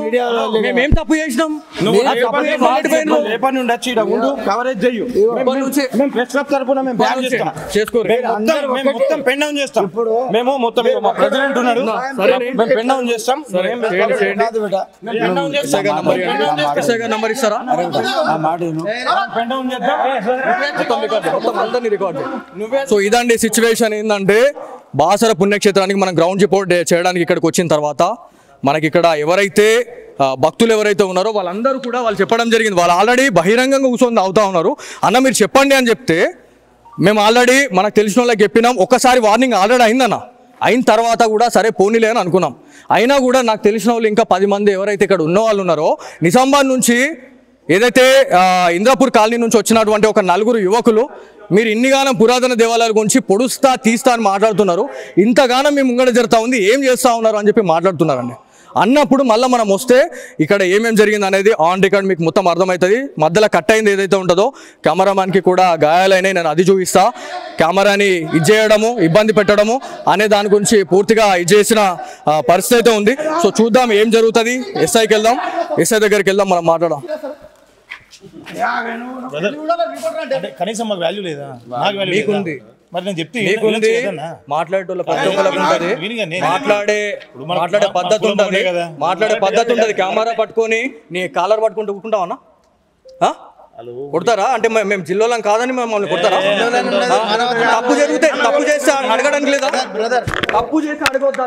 మేమేం తప్పు చేసినాం? రేపటి నుండి వచ్చి ఈడ ఉండు, కవరేజ్ చెయ్యు. మేము ప్రెస్ క్లబ్ తరపున మేము బ్యాన్ చేస్తాం. చేసుకోరు. మేము మొత్తం పెన్ డౌన్ చేస్తాం. మేము మొత్తం మా ప్రెసిడెంట్ ఉన్నాడు, మేము పెన్ డౌన్ చేస్తాం. ఎస్ఐ గారు నంబర్ ఇస్తారా? పెన్ డౌన్ చేద్దాం. సో ఇదండి సిచ్యువేషన్. ఏంటంటే బాసర పుణ్యక్షేత్రానికి మనం గ్రౌండ్ రిపోర్ట్ చేయడానికి ఇక్కడికి వచ్చిన తర్వాత మనకి ఇక్కడ ఎవరైతే భక్తులు ఎవరైతే ఉన్నారో వాళ్ళందరూ కూడా వాళ్ళు చెప్పడం జరిగింది. వాళ్ళు ఆల్రెడీ బహిరంగంగా కూర్చొని అవుతా ఉన్నారు. అన్న మీరు చెప్పండి అని చెప్తే మేము ఆల్రెడీ మనకు తెలిసిన వాళ్ళకి చెప్పినాం. ఒక్కసారి వార్నింగ్ ఆల్రెడీ అయిందన్న. అయిన తర్వాత కూడా సరే పోనీలే అని అనుకున్నాం. అయినా కూడా నాకు తెలిసిన వాళ్ళు ఇంకా 10 మంది ఎవరైతే ఇక్కడ ఉన్న వాళ్ళు ఉన్నారో నిజామాబాద్ నుంచి ఏదైతే ఇంద్రాపూర్ కాలనీ నుంచి వచ్చినటువంటి ఒక 4 యువకులు మీరు ఇన్నిగానం పురాతన దేవాలయాల గురించి పొడుస్తా తీస్తా అని మాట్లాడుతున్నారు. ఇంతగానం మీ ముంగడ జరుగుతూ ఉంది, ఏం చేస్తూ ఉన్నారు అని చెప్పి మాట్లాడుతున్నారండి. అన్నప్పుడు మళ్ళీ మనం వస్తే ఇక్కడ ఏమేమి జరిగింది అనేది ఆన్ రికార్డ్ మీకు మొత్తం అర్థమవుతుంది. మధ్యలో కట్ అయింది ఏదైతే ఉంటుందో కెమెరామ్యాన్కి కూడా గాయాలైనవి, నేను అది చూపిస్తా. కెమెరాని ఇచ్చేయడము, ఇబ్బంది పెట్టడము అనే దాని గురించి పూర్తిగా చేసిన పరిస్థితి అయితే ఉంది. సో చూద్దాం ఏం జరుగుతుంది. ఎస్ఐకి వెళ్దాం, ఎస్ఐ దగ్గరికి వెళ్దాం, మనం మాట్లాడదాం. కనీసం మాకు వాల్యూ లేదా? మీకుంది, మరి నేను చెప్తే మాట్లాడేటోళ్ళ ప్రతి ఒక్కరికి ఉంటుంది. మాట్లాడే పద్ధతి ఉంటుంది, మాట్లాడే పద్ధతి ఉంటుంది. కెమెరా పట్టుకొని నీ కాలర్ పట్టుకుంటూ కూర్చుంటావన్నా? కొడతారా? అంటే మేము జిల్లాలం కాదని మమ్మల్ని కొడతారా? తప్పు జరిగితే తప్పు చేస్తే అడగడానికి లేదా? తప్పు చేస్తే అడగొద్దా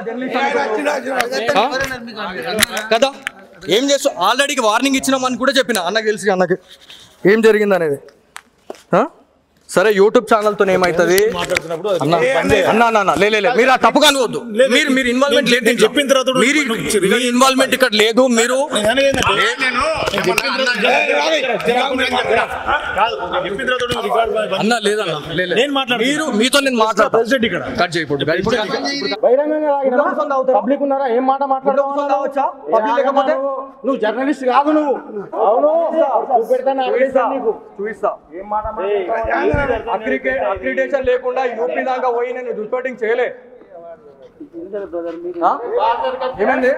కదా? ఏం చేస్తావు? ఆల్రెడీ వార్నింగ్ ఇచ్చినామని కూడా చెప్పిన అన్నకి తెలిసి, అన్నకి ఏం జరిగింది అనేది. సరే యూట్యూబ్ ఛానల్తో ఏమవుతుంది అన్న మీరు ఆ తప్పుగా అనుకోవద్దు. మీరు ఇన్వాల్వ్మెంట్ లేదు, చెప్పిన తర్వాత మీరు ఇన్వాల్వ్మెంట్ ఇక్కడ లేదు. మీరు అన్న లేదన్న మీరు మీతో నేను మాట్లాడతాను. కట్ చేయకూడదు. పబ్లిక్ ఉన్నారా? ఏం మాట మాట్లాడవచ్చా? పబ్లిక్ లేకపోతే నువ్వు జర్నలిస్ట్ కాదు. నువ్వు అవును చూపిస్తా. ఏం మాట అక్రిడేషన్ లేకుండా యూపీ దాకా పోయి నేను రిపోర్టింగ్ చేయలే. ఏమైంది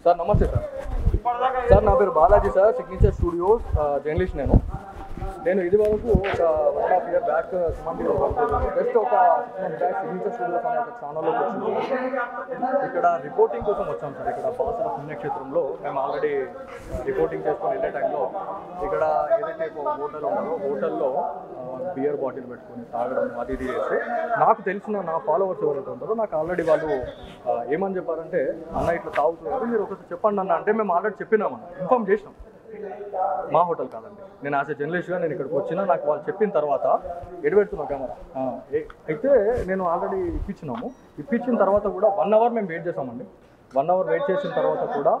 సార్? నమస్తే సార్. సార్ నా పేరు Balaji sir, signature studios journalist. నేను ఇది వరకు ఒక 1.5 year బ్యాక్ సుమంతిలో జస్ట్ ఒక 6 months బ్యాక్ సిగ్నేచర్ స్టూడియోస్ అనే ఒక ఛానల్లోకి వచ్చింది. ఇక్కడ రిపోర్టింగ్ కోసం వచ్చాం సార్. ఇక్కడ బాసర పుణ్యక్షేత్రంలో మేము ఆల్రెడీ రిపోర్టింగ్ చేసుకొని వెళ్ళే టైంలో ఇక్కడ ఏదైతే హోటల్ ఉన్నారో హోటల్లో బియర్ బాటిల్ పెట్టుకొని తాగడం అది ఇది చేస్తే నాకు తెలిసిన నా ఫాలోవర్స్ ఎవరైతే ఉంటారో నాకు ఆల్రెడీ వాళ్ళు ఏమని చెప్పారంటే అన్న ఇట్లా తాగుతున్నారు, మీరు ఒకసారి చెప్పండి అన్న. అంటే మేము ఆల్రెడీ చెప్పినామన్న, ఇన్ఫార్మ్ చేసినాం. మా హోటల్ కాదండి, నేను యాజ్ ఎ జర్నలిస్ట్గా నేను ఇక్కడికి వచ్చినా నాకు వాళ్ళు చెప్పిన తర్వాత ఎడబెడుతున్నాం కెమెరా. అయితే నేను ఆల్రెడీ ఇప్పించిన తర్వాత కూడా 1 hour మేము వెయిట్ చేసామండి. 1 hour వెయిట్ చేసిన తర్వాత కూడా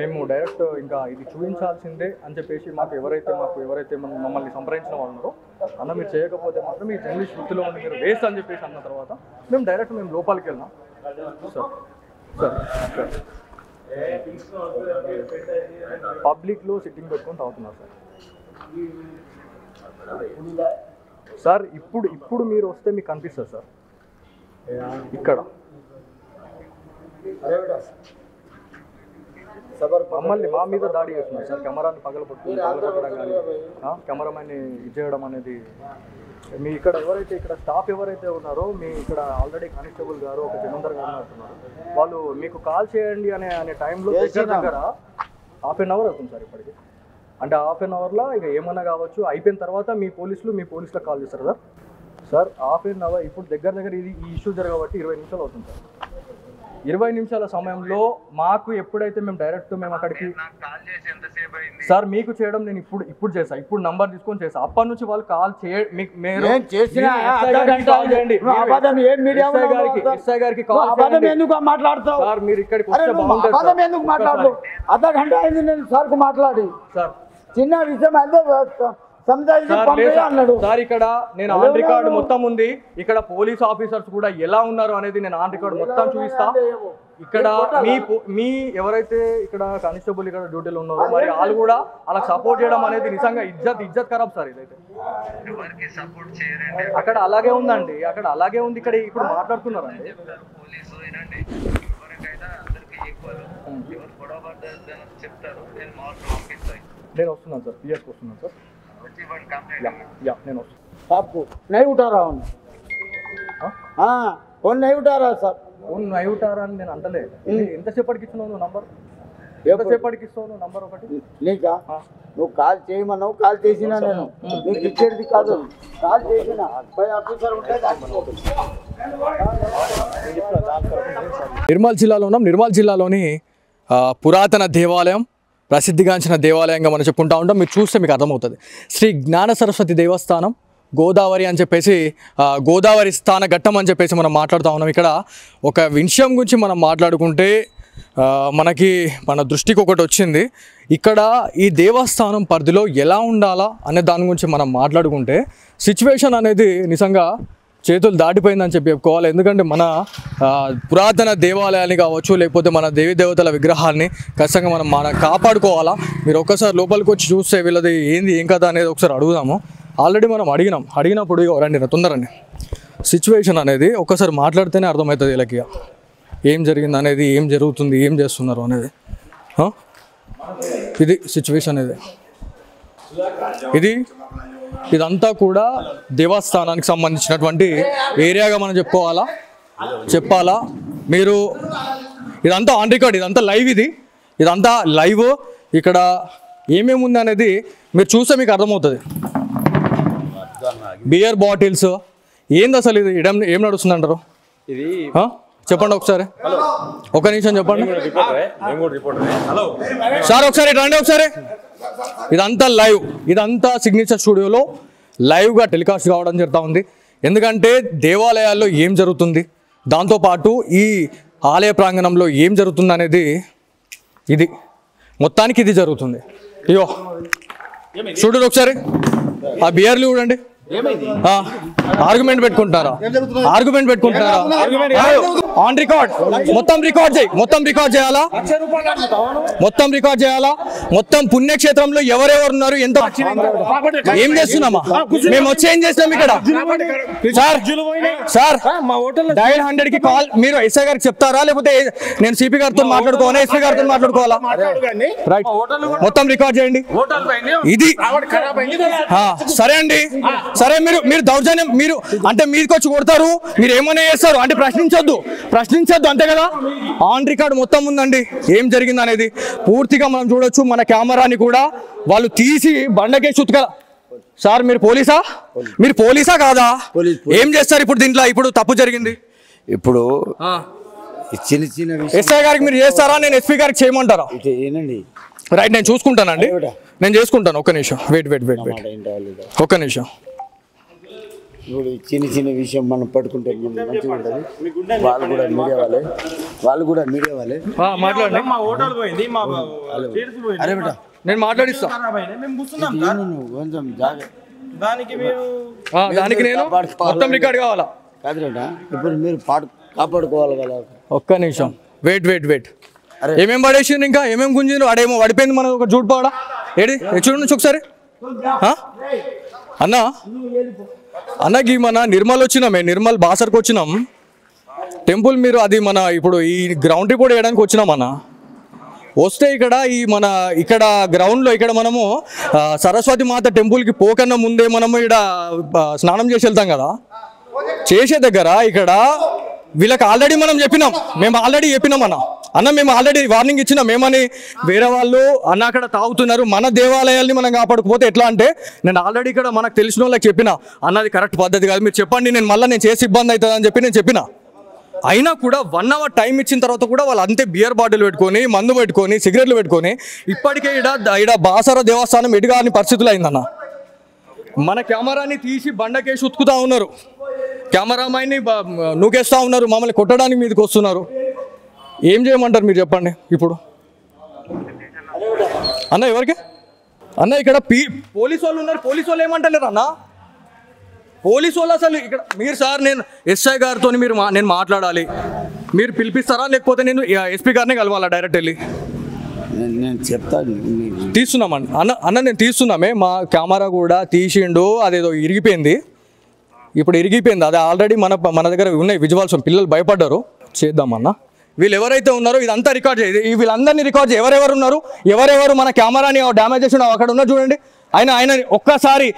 మేము డైరెక్ట్ ఇంకా ఇది చూపించాల్సిందే అని చెప్పేసి మాకు ఎవరైతే మమ్మల్ని సంప్రదించిన వాళ్ళు ఉన్నారో అన్న మీరు చేయకపోతే మాత్రం ఈ జర్నలిస్ట్ వృత్తిలో ఉండి మీరు వేస్ట్ అని చెప్పేసి అన్న తర్వాత మేము లోపలికి వెళ్ళినాం. సార్ పబ్లిక్లో సిట్టింగ్ పెట్టుకొని తాగుతున్నారు సార్. ఇప్పుడు మీరు వస్తే మీకు కనిపిస్తుంది సార్. ఇక్కడ మమ్మల్ని మా మీద దాడి చేస్తున్నారు సార్. కెమెరాని పగలగొట్టడం కానీ కెమెరామెన్ని ఇచ్చేయడం అనేది మీ ఇక్కడ ఇక్కడ స్టాఫ్ ఎవరైతే ఉన్నారో మీ ఇక్కడ ఆల్రెడీ కానిస్టేబుల్ గారు ఒక జనందర్ గారు అంటున్నారు. వాళ్ళు మీకు కాల్ చేయండి అనే టైంలో దగ్గర 1/2 hour అవుతుంది సార్ ఇప్పటికి. అంటే 1/2 hourలో ఇక ఏమన్నా కావచ్చు. అయిపోయిన తర్వాత మీ పోలీసులకు కాల్ చేస్తారు సార్. సార్ 1/2 hour ఇప్పుడు దగ్గర ఇది ఈ ఇష్యూ జరగబట్టి 20 నిమిషాలు అవుతుంది సార్. 20 నిమిషాల సమయంలో మాకు ఎప్పుడైతే మేము అక్కడికి సార్ మీకు చేయడం నేను ఇప్పుడు చేసా, ఇప్పుడు నంబర్ తీసుకొని చేసా. అప్పటి నుంచి వాళ్ళు కాల్ చేయండి మాట్లాడతావు సార్. మీరు ఇక్కడికి అర్ధ గంట అయింది నేను సార్ కు మాట్లాడి. సార్ చిన్న విషయం అయితే సంజాయిషి పంపే అన్నాడు. సార్ ఇక్కడ నేను ఆన్ రికార్డ్ మొత్తం ఉంది. ఇక్కడ పోలీస్ ఆఫీసర్స్ కూడా ఎలా ఉన్నారు అనేది నేను ఆన్ రికార్డ్ మొత్తం చూపిస్తా. ఇక్కడ మీ ఎవరైతే ఇక్కడ కానిస్టేబుల్ ఇక్కడ డ్యూటీలో ఉన్నారో మరి వాళ్ళు కూడా వాళ్ళకి సపోర్ట్ చేయడం అనేది నిజంగా ఇజ్జత్ ఖరాబ్ సార్. ఇదైతే అక్కడ అలాగే ఉందండి, అక్కడ అలాగే ఉంది. ఇక్కడ ఇప్పుడు మాట్లాడుతున్నారండి. నేను వస్తున్నాను సార్, పిఎస్కి వస్తున్నాను సార్. నేను వస్తాను. आपको नहीं उठा रहा हूँ. हाँ फोन नहीं उठा रहा सर. ఫోన్ నైట్ ఉంటారా అని నేను అంటలే. ఎంతసేపటికి ఇస్తున్నావు నువ్వు నంబర్? ఎంతసేపటికి ఇస్తావు నువ్వు నంబర్? ఒకటి నీకా నువ్వు కాల్ చేయమన్నావు, కాల్ చేసినా నేను నీకు ఇచ్చేది కాదు. కాల్ చేసిన పై ఆఫీసర్ ఉంటే నిర్మల్ జిల్లాలో ఉన్నాం. నిర్మల్ జిల్లాలోని పురాతన దేవాలయం, ప్రసిద్ధిగాంచిన దేవాలయంగా మనం చెప్పుకుంటా ఉంటాం. మీరు చూస్తే మీకు అర్థమవుతుంది. శ్రీ జ్ఞాన సరస్వతి దేవస్థానం గోదావరి అని చెప్పేసి, గోదావరి స్థాన ఘట్టం అని చెప్పేసి మనం మాట్లాడుతూ ఉన్నాం. ఇక్కడ ఒక విషయం గురించి మనం మాట్లాడుకుంటే మనకి మన దృష్టికి ఒకటి వచ్చింది. ఇక్కడ ఈ దేవస్థానం పరిధిలో ఎలా ఉండాలా అనే దాని గురించి మనం మాట్లాడుకుంటే సిచ్యువేషన్ అనేది నిజంగా చేతులు దాటిపోయిందని చెప్పి చెప్పుకోవాలి. ఎందుకంటే మన పురాతన దేవాలయాన్ని కావచ్చు, లేకపోతే మన దేవీ దేవతల విగ్రహాన్ని ఖచ్చితంగా మనం కాపాడుకోవాలా. మీరు ఒక్కసారి లోపలికి వచ్చి చూస్తే వీళ్ళది ఏంది ఏం కదా అనేది ఒకసారి అడుగుదాము. ఆల్రెడీ మనం అడిగినప్పుడు రండి తొందరండి. సిచ్యువేషన్ అనేది ఒక్కసారి మాట్లాడితేనే అర్థమవుతుంది వీళ్ళకి ఏం జరిగింది అనేది, ఏం జరుగుతుంది, ఏం చేస్తున్నారు అనేది. ఇది సిచ్యువేషన్ ఇదంతా కూడా దేవస్థానానికి సంబంధించినటువంటి ఏరియాగా మనం చెప్పాలా. మీరు ఇదంతా ఆన్ రికార్డ్, ఇదంతా లైవ్, ఇదంతా లైవ్. ఇక్కడ ఏమేమి ఉంది అనేది మీరు చూస్తే మీకు అర్థమవుతుంది. బియర్ బాటిల్స్ ఏంది అసలు ఇది ఏం నడుస్తుంది అంటారు? ఇది చెప్పండి ఒకసారి, ఒక నిమిషం చెప్పండి సార్. ఒకసారి రండి ఒకసారి. ఇదంతా లైవ్, ఇదంతా సిగ్నేచర్ స్టూడియోలో లైవ్గా టెలికాస్ట్ కావడం జరుగుతూ ఉంది. ఎందుకంటే దేవాలయాల్లో ఏం జరుగుతుంది, దాంతోపాటు ఈ ఆలయ ప్రాంగణంలో ఏం జరుగుతుంది అనేది ఇది మొత్తానికి ఇది జరుగుతుంది. అయ్యో చూడండి ఒకసారి, ఆ బియర్లు చూడండి. ఆర్గ్యుమెంట్ పెట్టుకుంటారా? ఆన్ రికార్డ్ మొత్తం రికార్డ్ చేయాలా? మొత్తం పుణ్యక్షేత్రంలో ఎవరెవరు ఉన్నారు, ఎంత ఏం చేస్తున్నామా మేము వచ్చి ఏం చేసినాం ఇక్కడ? సార్ డయల్ 100కి కాల్ మీరు ఎస్ఐ గారికి చెప్తారా, లేకపోతే నేను సిపి గారితో మాట్లాడుకోవాలా, ఎస్పీ గారితో మాట్లాడుకోవాలా? రైట్, మొత్తం రికార్డ్ చేయండి. ఇది సరే అండి, సరే. మీరు దౌర్జన్యం, మీరు అంటే మీదకి వచ్చి కొడతారు, మీరు ఏమైనా చేస్తారు అంటే ప్రశ్నించొద్దు అంతే కదా. ఆన్ రికార్డ్ మొత్తం ఉందండి ఏం జరిగింది అనేది పూర్తిగా మనం చూడొచ్చు. మన కెమెరాని కూడా వాళ్ళు తీసి బండకేసి ఉతకల. సార్ మీరు పోలీసా కాదా? ఏం చేస్తారు ఇప్పుడు దీంట్లో? ఇప్పుడు తప్పు జరిగింది, ఇప్పుడు చిన్న ఎస్ఐ గారికి మీరు చేస్తారా, నేను ఎస్పీ గారికి చేయమంటారా? రైట్, నేను చూసుకుంటానండి, నేను చేసుకుంటాను. ఒక్క నిమిషం వెయిట్, ఒక్క నిమిషం. ఇప్పుడు చిన్న విషయం మనం పట్టుకుంటే మంచిగా ఉంటుంది. వాళ్ళు కూడా మీడియా వాళ్ళే మాట్లాడండి. అరే బేటా నేను మాట్లాడిస్తా. కొంచెం దానికి నేను మొత్తం రికార్డ్ కావాలా? కాదురా, ఇప్పుడు మీరు కాపాడుకోవాలి కదా. ఒక్క నిమిషం వెయిట్. ఏమేం పడేసిండ్రు, ఇంకా ఏమేం గుంజిండ్రు? అడేమో పడిపోయింది మన ఒక జూట్ పాడ. ఏడి చూడండి ఒకసారి. అన్నకి మన నిర్మల్ వచ్చినామే, నిర్మల్ బాసర్కి వచ్చినాం టెంపుల్. మీరు అది మన ఇప్పుడు ఈ గ్రౌండ్ రిపోర్ట్ వేయడానికి వచ్చినామన్నా. వస్తే ఇక్కడ గ్రౌండ్లో ఇక్కడ మనము సరస్వతి మాత టెంపుల్కి పోకన్నా ముందే మనము ఇక్కడ స్నానం చేసి వెళ్తాం కదా. చేసే దగ్గర ఇక్కడ వీళ్ళకి ఆల్రెడీ మనం చెప్పినాం, మేము ఆల్రెడీ వార్నింగ్ ఇచ్చినాం. ఏమని? వేరే వాళ్ళు అక్కడ తాగుతున్నారు, మన దేవాలయాల్ని మనం కాపాడుకోపోతే ఎట్లా అంటే, నేను ఆల్రెడీ ఇక్కడ మనకు తెలిసిన వాళ్ళకి చెప్పిన, అన్నది కరెక్ట్ పద్ధతి కాదు, మీరు చెప్పండి, నేను చేసి ఇబ్బంది అవుతుంది అని చెప్పి నేను చెప్పిన. అయినా కూడా 1 hour టైం ఇచ్చిన తర్వాత కూడా వాళ్ళు అంతే బియర్ బాటిల్ పెట్టుకొని, మందు పెట్టుకొని, సిగరెట్లు పెట్టుకొని ఇప్పటికే ఇక్కడ బాసర దేవస్థానం ఎటుగాని పరిస్థితులు అయిందన్న. మన కెమెరాని తీసి బండకేసి ఉతుకుతా ఉన్నారు, కెమెరామైన్ని నూకేస్తూ ఉన్నారు, మమ్మల్ని కొట్టడానికి మీదకి వస్తున్నారు. ఏం చేయమంటారు మీరు చెప్పండి ఇప్పుడు? అన్న ఎవరికి అన్న ఇక్కడ పోలీసు వాళ్ళు ఉన్నారు, పోలీసు వాళ్ళు ఏమంటలేరు అన్న, పోలీసు వాళ్ళు అసలు ఇక్కడ మీరు సార్ నేను ఎస్ఐ గారితో నేను మాట్లాడాలి, మీరు పిలిపిస్తారా లేకపోతే నేను ఎస్పీ గారిని కలవాలా డైరెక్ట్ వెళ్ళి? నేను చెప్తాను తీస్తున్నామండి అన్న నేను తీస్తున్నామే, మా కెమెరా కూడా తీసిండు, అదేదో ఇరిగిపోయింది, ఇప్పుడు ఇరిగిపోయింది, అది ఆల్రెడీ మన దగ్గర ఉన్నాయి విజువల్స్, పిల్లలు భయపడ్డారు. చేద్దామన్నా వీళ్ళు ఎవరైతే ఉన్నారో ఇదంతా రికార్డ్ చేయాలి, వీళ్ళందరినీ రికార్డ్ చేయాలి, ఎవరెవరు ఉన్నారు, ఎవరెవరు మన కెమెరాని డ్యామేజ్ చేసి అక్కడ ఉన్నారు చూడండి. ఆయన ఒక్కసారి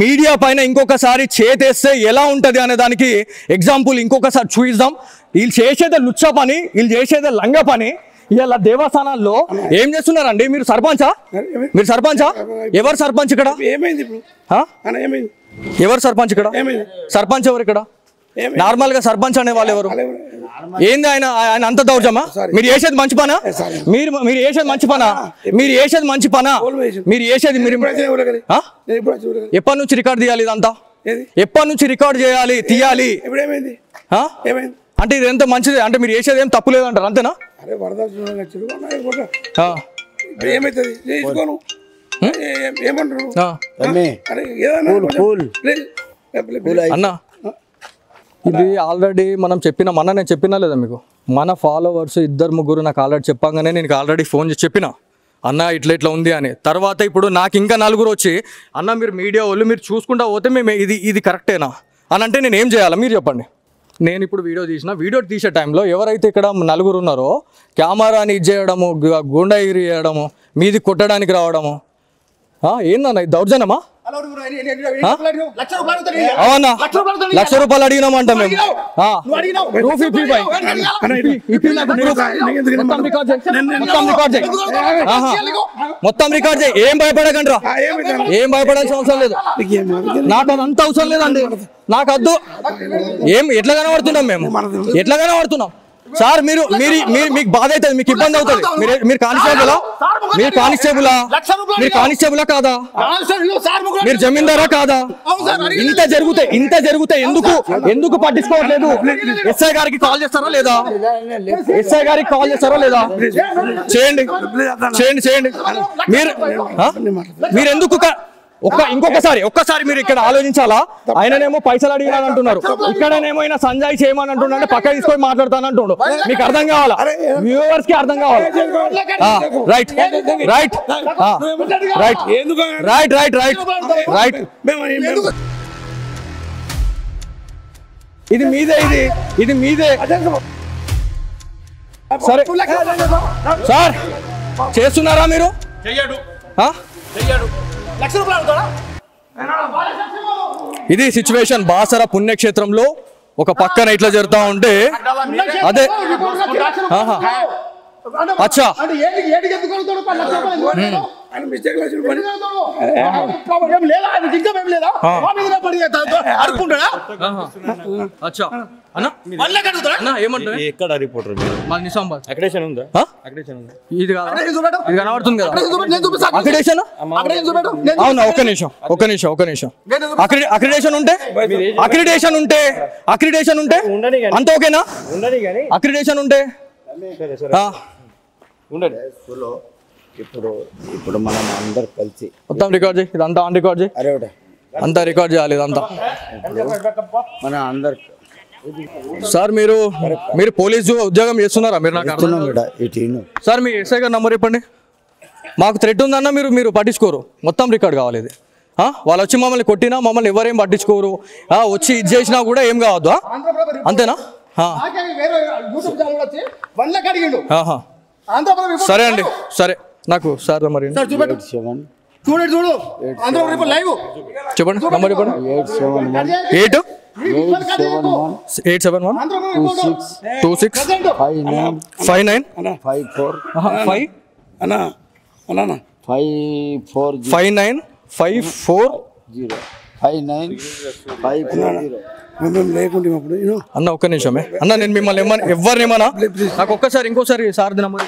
మీడియా పైన ఇంకొకసారి చేతేస్తే ఎలా ఉంటుంది అనే దానికి ఎగ్జాంపుల్ ఇంకొకసారి చూపిద్దాం. వీళ్ళు చేసేదే లుచ్చ పని, వీళ్ళు చేసేదే లంగ పని. ఇలా దేవస్థానాల్లో ఏం చేస్తున్నారండి? మీరు సర్పంచా? ఎవరు సర్పంచ్ ఇక్కడ? ఎవరు సర్పంచ్ ఇక్కడ? సర్పంచ్ ఎవరు ఇక్కడ? నార్మల్ గా సర్పంచ్ అనే వాళ్ళు ఎవరు? ఏంది ఆయన అంత దౌర్జమా? మీరు చేసేది మంచి పనా? మీరు చేసేది మంచి పనా? మీరు చేసేది మంచి పనా? మీరు చేసేది ఎప్పటి నుంచి రికార్డ్ తీయాలి? ఇదంతా ఎప్పటి నుంచి రికార్డ్ చేయాలి, తీయాలి? అంటే ఇది ఎంత మంచిది అంటే మీరు చేసేది ఏం తప్పు లేదంటారు, అంతేనా? అన్న ఇది ఆల్రెడీ మనం నేను చెప్పినా లేదా మీకు? మన ఫాలోవర్స్ 2-3 నాకు ఆల్రెడీ చెప్పగానే నేను ఆల్రెడీ ఫోన్ చేసి చెప్పిన, అన్న ఇట్లా ఉంది అని. తర్వాత ఇప్పుడు నాకు ఇంకా 4 వచ్చి, అన్న మీరు మీడియా వాళ్ళు మీరు చూసుకుంటా పోతే మేము ఇది కరెక్టేనా అని అంటే నేను ఏం చేయాలా మీరు చెప్పండి? నేను ఇప్పుడు వీడియో తీసే టైంలో ఎవరైతే ఇక్కడ 4 ఉన్నారో కెమెరాని ఇది చేయడము, గుండాగిరి చేయడము, మీది కొట్టడానికి రావడము, ఏందన్న ఇది దౌర్జన్యమా? అవునా? ₹1,00,000 అడిగినామంట మేము. మొత్తం రికార్డ్ చేయి, ఏం భయపడకండి రా, ఏం భయపడాల్సిన అవసరం లేదు, నాకు అదంతా అవసరం లేదండి, నాకు వద్దు. ఎట్లా కనబడుతున్నాం మేము, ఎట్లా కనబడుతున్నాం సార్? మీకు బాధ అవుతుంది, మీకు ఇబ్బంది అవుతుంది. మీరు కానిస్టేబులా కాదా? మీరు జమీందారా కాదా? ఇంత జరిగితే ఎందుకు పట్టించుకోవట్లేదు? ఎస్ఐ గారికి కాల్ చేస్తారా లేదా? చేయండి. మీరు ఎందుకు ఒక్కసారి మీరు ఇక్కడ ఆలోచించాలా? ఆయననేమో పైసలు అడిగినాను అంటున్నారు, ఇక్కడనేమో సంజయ్ చేయమని అంటున్నాడు, పక్క తీసుకొని మాట్లాడతానంటుండు. మీకు అర్థం కావాలా? వ్యూవర్స్ కి అర్థం కావాలా? రైట్. ఇది మీదే సరే సార్, చేస్తున్నారా మీరు? ఇది సిచ్యువేషన్ బాసర పుణ్యక్షేత్రంలో ఒక పక్కన ఇట్లా జరుగుతూ ఉంటే అదే అచ్చా ఎక్కడ రిపోర్టర్ నిజామాబాద్ అక్రిడేషన్ ఉందా? ఇది కనబడుతుంది కదా అక్రిడేషన్? అవునా, ఒక్క నిమిషం. అక్రిడేషన్ ఉంటే అంత ఓకేనా? అక్రిడేషన్ ఉంటే ఇప్పుడు మనం అందరు కలిసి మొత్తం రికార్డ్ చేయి, ఇదంతా ఆన్ రికార్డ్ చేయి, అంతా రికార్డ్ చేయాలి ఇదంతా మన అందరు. సార్ మీరు పోలీసు ఉద్యోగం చేస్తున్నారా? మీరు నాకు సార్ మీ ఎస్ఐ గారి నంబర్ ఇవ్వండి. మాకు థ్రెట్ ఉందన్న మీరు పట్టించుకోరు, మొత్తం రికార్డ్ కావాలి ఇది. వాళ్ళు వచ్చి మమ్మల్ని కొట్టినా మమ్మల్ని ఎవరేం పట్టించుకోరు, వచ్చి ఇది చేసినా కూడా ఏం కావద్దు, అంతేనా? సరే అండి, సరే నాకు సార్ మరి చెప్పండి, నంబర్ చెప్పండి. 871-265-954. అన్న ఒక్క నిమిషమే అన్న, నేను మిమ్మల్ని ఎవరినేమన్నా నాకు ఒక్కసారి ఇంకోసారి సార్ నంబర్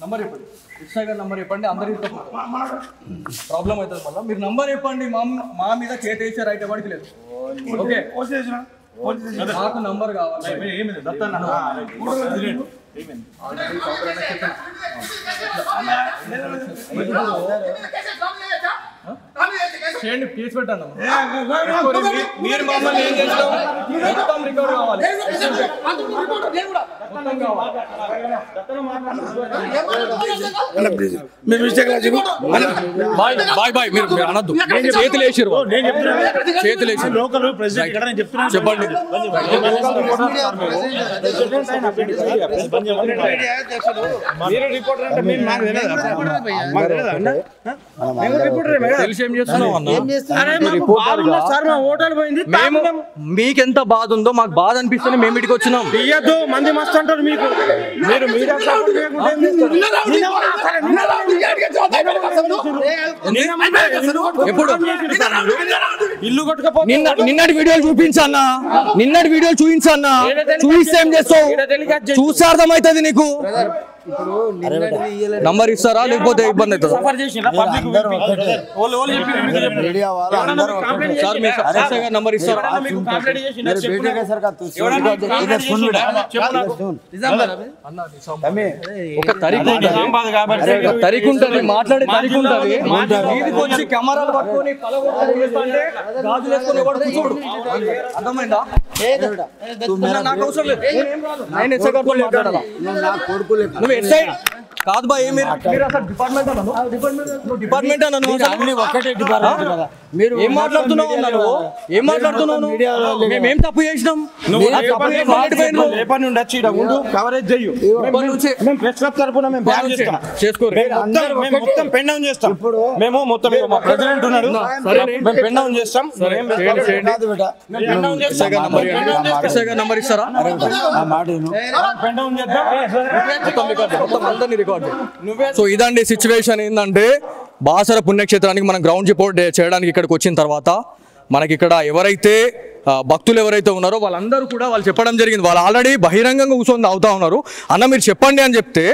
నంబర్ చెప్పండి, అందరికి ప్రాబ్లం అవుతుంది. మళ్ళీ మీరు నంబర్ చెప్పండి, మా మీద చేతేసే రైట్ ఎవరికి లేదు. ఓకే నాకు నంబర్ కావాలి. చేయండి, కేసు పెట్టండి. మీరు మమ్మల్ని ఏం చేసినాం మొత్తం రికార్డ్ కావాలి. బాయ్ బాయ్ మీరు అనద్దు. చేతులు వేసిరు, చేతులు వేసి చెప్పండి. తెలిసి ఏం చేస్తున్నావు అన్న? మేము మీకెంత బాధ ఉందో మాకు బాధ అనిపిస్తేనే మేము ఇటుకు వచ్చినాం. మంది మస్తు అంటారు మీకు. మీరు ఎప్పుడు ఇల్లు కొట్టుకపోతే నిన్నటి వీడియోలు చూపించన్నా, నిన్నటి వీడియోలు చూపించన్నా. చూపిస్తే ఏం చేస్తావు? చూస్తే అర్థమవుతుంది నీకు. నంబర్ ఇస్తారా లేకపోతే ఇబ్బంది అవుతుందా? సార్ మీ ఎస్ఐ గారు నంబర్ ఇస్తారా? ఒక తరికు ఉంటుంది, మాట్లాడే తరికు ఉంటుంది. వీధికి వచ్చి కెమెరాలు పట్టుకొని గాజులు వేసుకొని చూడు. అర్థమైందా? నాకు అవసరం లేదు. నేను ఎస్ఐ గారితో మాట్లాడాలా? నువ్వు ఎస్ఐ కాదు బా. డిపార్ట్మెంట్ అన్నాను. ఏం మాట్లాడుతున్నావు అన్నాను? ఏం మాట్లాడుతున్నావు? మేమేం తప్పు చేసినాం? కవరేజ్ చెయ్యు. మేము ప్రెస్ క్లబ్ తరపున మొత్తం పెన్ డౌన్ చేస్తాం. మేము మొత్తం మా ప్రెసిడెంట్ ఉన్నాడు, మేము పెన్ డౌన్ చేస్తాం. నంబర్ ఇస్తారా? సో ఇదండి సిచ్యువేషన్. ఏంటంటే బాసర పుణ్యక్షేత్రానికి మనం గ్రౌండ్ రిపోర్ట్ చేయడానికి ఇక్కడికి వచ్చిన తర్వాత మనకి ఇక్కడ ఎవరైతే భక్తులు ఎవరైతే ఉన్నారో వాళ్ళందరూ కూడా వాళ్ళు చెప్పడం జరిగింది. వాళ్ళు ఆల్రెడీ బహిరంగంగా కూర్చొని అవుతా ఉన్నారు. అన్న మీరు చెప్పండి అని చెప్తే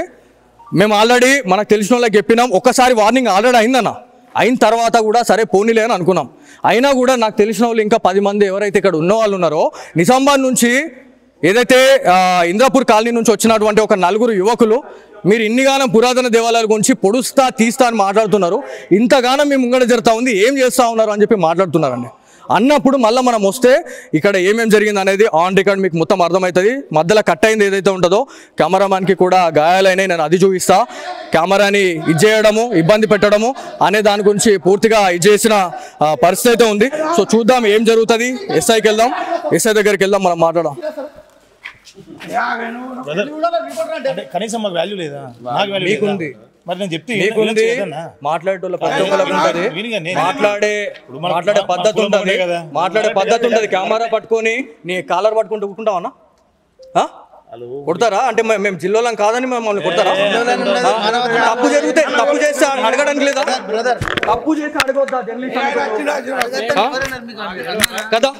మేము ఆల్రెడీ మనకు తెలిసిన వాళ్ళకి చెప్పినాం. ఒక్కసారి వార్నింగ్ ఆల్రెడీ అయిందన్న. అయిన తర్వాత కూడా సరే పోనీలే అని అనుకున్నాం. అయినా కూడా నాకు తెలిసిన వాళ్ళు ఇంకా 10 మంది ఎవరైతే ఇక్కడ ఉన్న వాళ్ళు ఉన్నారో నిజామాబాద్ నుంచి ఏదైతే ఇంద్రాపూర్ కాలనీ నుంచి వచ్చినటువంటి ఒక 4 యువకులు మీరు ఇన్నిగానం పురాతన దేవాలయాల గురించి పొడుస్తా తీస్తా అని మాట్లాడుతున్నారు. ఇంతగానం మీ ముంగడ జరుగుతూ ఉంది, ఏం చేస్తూ ఉన్నారు అని చెప్పి మాట్లాడుతున్నారండి. అన్నప్పుడు మళ్ళీ మనం వస్తే ఇక్కడ ఏమేమి జరిగింది అనేది ఆన్ రికార్డ్ మీకు మొత్తం అర్థమవుతుంది. మధ్యలో కట్ అయింది ఏదైతే ఉంటుందో కెమెరామ్యాన్కి కూడా గాయాలైనవి, నేను అది చూపిస్తా. కెమెరాని చేయడము, ఇబ్బంది పెట్టడము అనే దాని గురించి పూర్తిగా చేసిన పరిస్థితి అయితే ఉంది. సో చూద్దాం ఏం జరుగుతుంది. ఎస్ఐకి వెళ్దాం, ఎస్ఐ దగ్గరికి వెళ్దాం, మనం మాట్లాడదాం. కనీసం మాకు వాల్యూ లేదా? మీకుంది, మరి నేను చెప్తే మాట్లాడేటోళ్ళ ప్రతి ఒక్కరికి ఉంటుంది. మాట్లాడే పద్ధతి ఉంటుంది, మాట్లాడే పద్ధతి ఉంటుంది. కెమెరా పట్టుకొని నీ కాలర్ పట్టుకుంటూ కూర్చుంటావన్నా? కొడతారా? అంటే మేము జిల్లాలం కాదని మమ్మల్ని కొడతారా? తప్పు జరిగితే తప్పు చేస్తే అడగడానికి లేదా? తప్పు చేసి అడగొద్దా కదా?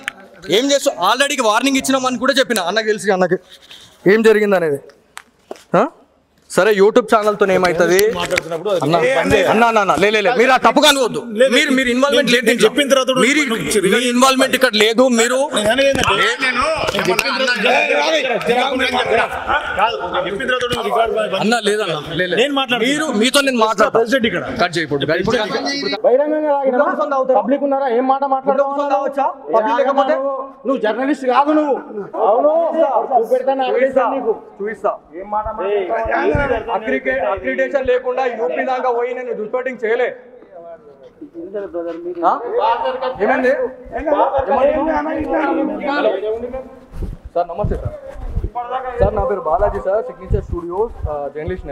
ఏం చేస్తావు? ఆల్రెడీ వార్నింగ్ ఇచ్చినామని కూడా చెప్పిన అన్నకి తెలిసి, అన్నకి ఏం జరిగింది అనేది. సరే యూట్యూబ్ ఛానల్తో ఏమవుతుంది అన్న లేదు, మీరు ఆ తప్పుగా అనుకోవద్దు. మీరు ఇన్వాల్వ్మెంట్ లేదు, చెప్పిన తర్వాత మీరు ఇన్వాల్వ్మెంట్ ఇక్కడ లేదు. మీరు అన్న లేదన్న, మీరు మీతో నేను మాట్లాడతాను. కట్ చేయకూడదు. పబ్లిక్ ఉన్నారా? ఏం మాట మాట్లాడవచ్చా? పబ్లిక్ లేకపోతే నువ్వు జర్నలిస్ట్ కాదు. నువ్వు అవును చూపిస్తా. ఏం మాట అక్రిడేషన్ లేకుండా యూపీ దాకా పోయి నేను రిపోర్టింగ్ చేయలే. ఏమైంది సార్? నమస్తే సార్. సార్ నా పేరు Balaji sir, signature studios journalist.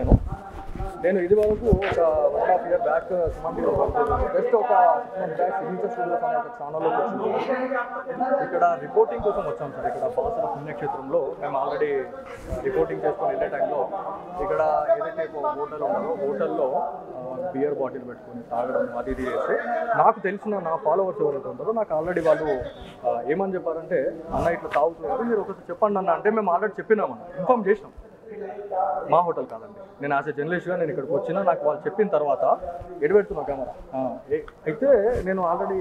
నేను ఇది వరకు ఒక 1.5 year బ్యాక్ సుమంతిలో జస్ట్ ఒక 6 months బ్యాక్ సిగ్నేచర్ స్టూడియోస్ అనే ఒక ఛానల్లోకి వచ్చింది. ఇక్కడ రిపోర్టింగ్ కోసం వచ్చాం సార్. ఇక్కడ బాసర పుణ్యక్షేత్రంలో మేము ఆల్రెడీ రిపోర్టింగ్ చేసుకొని వెళ్ళే టైంలో ఇక్కడ ఏదైతే హోటల్ ఉన్నారో హోటల్లో బియర్ బాటిల్ పెట్టుకొని తాగడం అది ఇది చేస్తే నాకు తెలిసిన నా ఫాలోవర్స్ ఎవరైతే ఉంటారో నాకు ఆల్రెడీ వాళ్ళు ఏమని చెప్పారంటే, అన్న ఇట్లా తాగుతున్నారు, మీరు ఒకసారి చెప్పండి అన్న. అంటే మేము ఆల్రెడీ చెప్పినామన్న, ఇన్ఫార్మ్ చేసినాం. మా హోటల్ కాదండి, నేను యాజ్ ఎ జర్నలిస్ట్గా నేను ఇక్కడికి వచ్చినా. నాకు వాళ్ళు చెప్పిన తర్వాత ఎడబెడుతున్నా కెమెరా అయితే నేను ఆల్రెడీ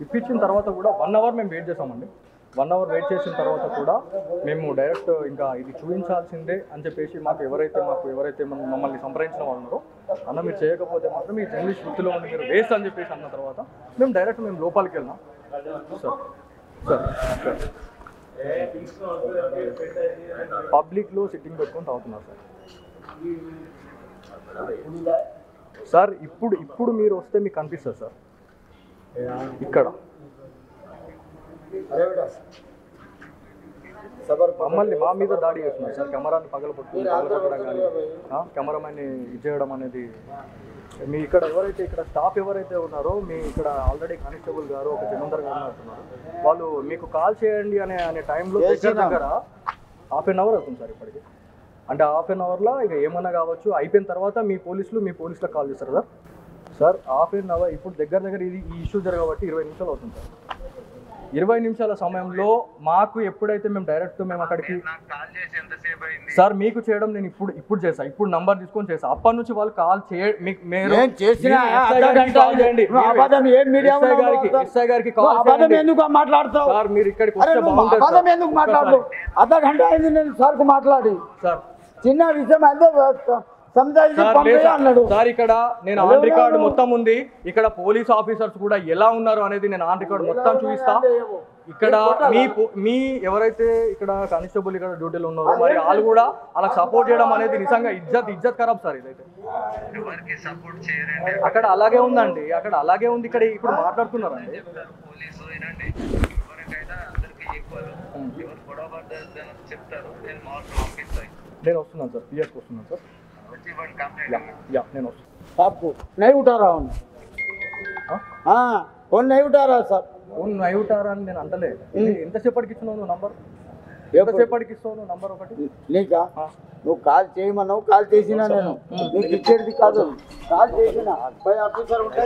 ఇప్పించిన తర్వాత కూడా 1 hour మేము వెయిట్ చేసామండి. 1 అవర్ వెయిట్ చేసిన తర్వాత కూడా మేము డైరెక్ట్ ఇంకా ఇది చూపించాల్సిందే అని చెప్పేసి ఎవరైతే మమ్మల్ని సంప్రదించిన వాళ్ళు ఉన్నారో, అన్న మీరు చేయకపోతే మాత్రం మీ జర్నలిస్ట్ వృత్తిలో ఉండి మీరు వేస్ట్ అని చెప్పేసి అన్న తర్వాత మేము లోపలికి వెళ్ళినాం. సార్ పబ్లిక్లో సిట్టింగ్ పెట్టుకొని తాగుతున్నారు సార్. ఇప్పుడు మీరు వస్తే మీకు కనిపిస్తుంది సార్ ఇక్కడ మమ్మల్ని మా మీద దాడి చేస్తున్నారు సార్. కెమెరాని పగలగొట్టడం కానీ కెమెరామెన్ని ఇచ్చేయడం అనేది మీ ఇక్కడ ఇక్కడ స్టాఫ్ ఎవరైతే ఉన్నారో మీ ఇక్కడ ఆల్రెడీ కానిస్టేబుల్ గారు ఒక జమీందార్ గారు అంటున్నారు, వాళ్ళు మీకు కాల్ చేయండి అనే టైంలో దగ్గర హాఫ్ అన్ అవర్ అవుతుంది సార్ ఇప్పటికి. అంటే హాఫ్ అన్ అవర్లో ఇక ఏమన్నా కావచ్చు, అయిపోయిన తర్వాత మీ పోలీసులకు కాల్ చేస్తారు సార్. హాఫ్ అన్ అవర్ ఇప్పుడు దగ్గర ఈ ఇష్యూ జరగబట్టి 20 నిమిషాలు అవుతుంది సార్. 20 నిమిషాల సమయంలో మాకు ఎప్పుడైతే మేము అక్కడికి సార్ మీకు చేయడం నేను ఇప్పుడు చేస్తాను, ఇప్పుడు నంబర్ తీసుకొని చేస్తాను. అప్పటి నుంచి వాళ్ళు కాల్ చేయండి మాట్లాడతావు సార్. మీరు ఇక్కడికి ఎందుకు మాట్లాడతావు? అర్ధ గంట అయింది నేను సార్ కు మాట్లాడి సార్. చిన్న విషయం అయితే అన్నాడు సార్. ఇక్కడ నేను ఆన్ రికార్డు మొత్తం ఉంది, ఇక్కడ పోలీస్ ఆఫీసర్స్ కూడా ఎలా ఉన్నారు అనేది నేను ఆన్ రికార్డు మొత్తం చూపిస్తా. ఇక్కడ మీ ఎవరైతే ఇక్కడ కానిస్టేబుల్ ఇక్కడ డ్యూటీలో ఉన్నారో మరి వాళ్ళు కూడా వాళ్ళకి సపోర్ట్ చేయడం అనేది నిజంగా ఇజ్జత్ ఖరాబ్ సార్. ఇదైతే అక్కడ అలాగే ఉందండి, అక్కడ అలాగే ఉంది. ఇక్కడ ఇప్పుడు మాట్లాడుతున్నారండి. నేను వస్తున్నాను సార్, పిఎస్కి వస్తున్నాను సార్. నేను వస్తాను. आपको नहीं उठा रहा हूँ फोन नहीं उठा रहा सर. ఫోన్ నై ఉంటారా అని నేను అంటలే. ఎంతసేపటికి ఇస్తున్నావు నువ్వు నంబర్? ఎంతసేపటికి ఇస్తావు నువ్వు నంబర్ ఒకటి? నీకా నువ్వు కాల్ చేయమన్నావు, కాల్ చేసినా నేను నీకు ఇచ్చేది కాదు. కాల్ చేసిన పై ఆఫీసర్ ఉంటే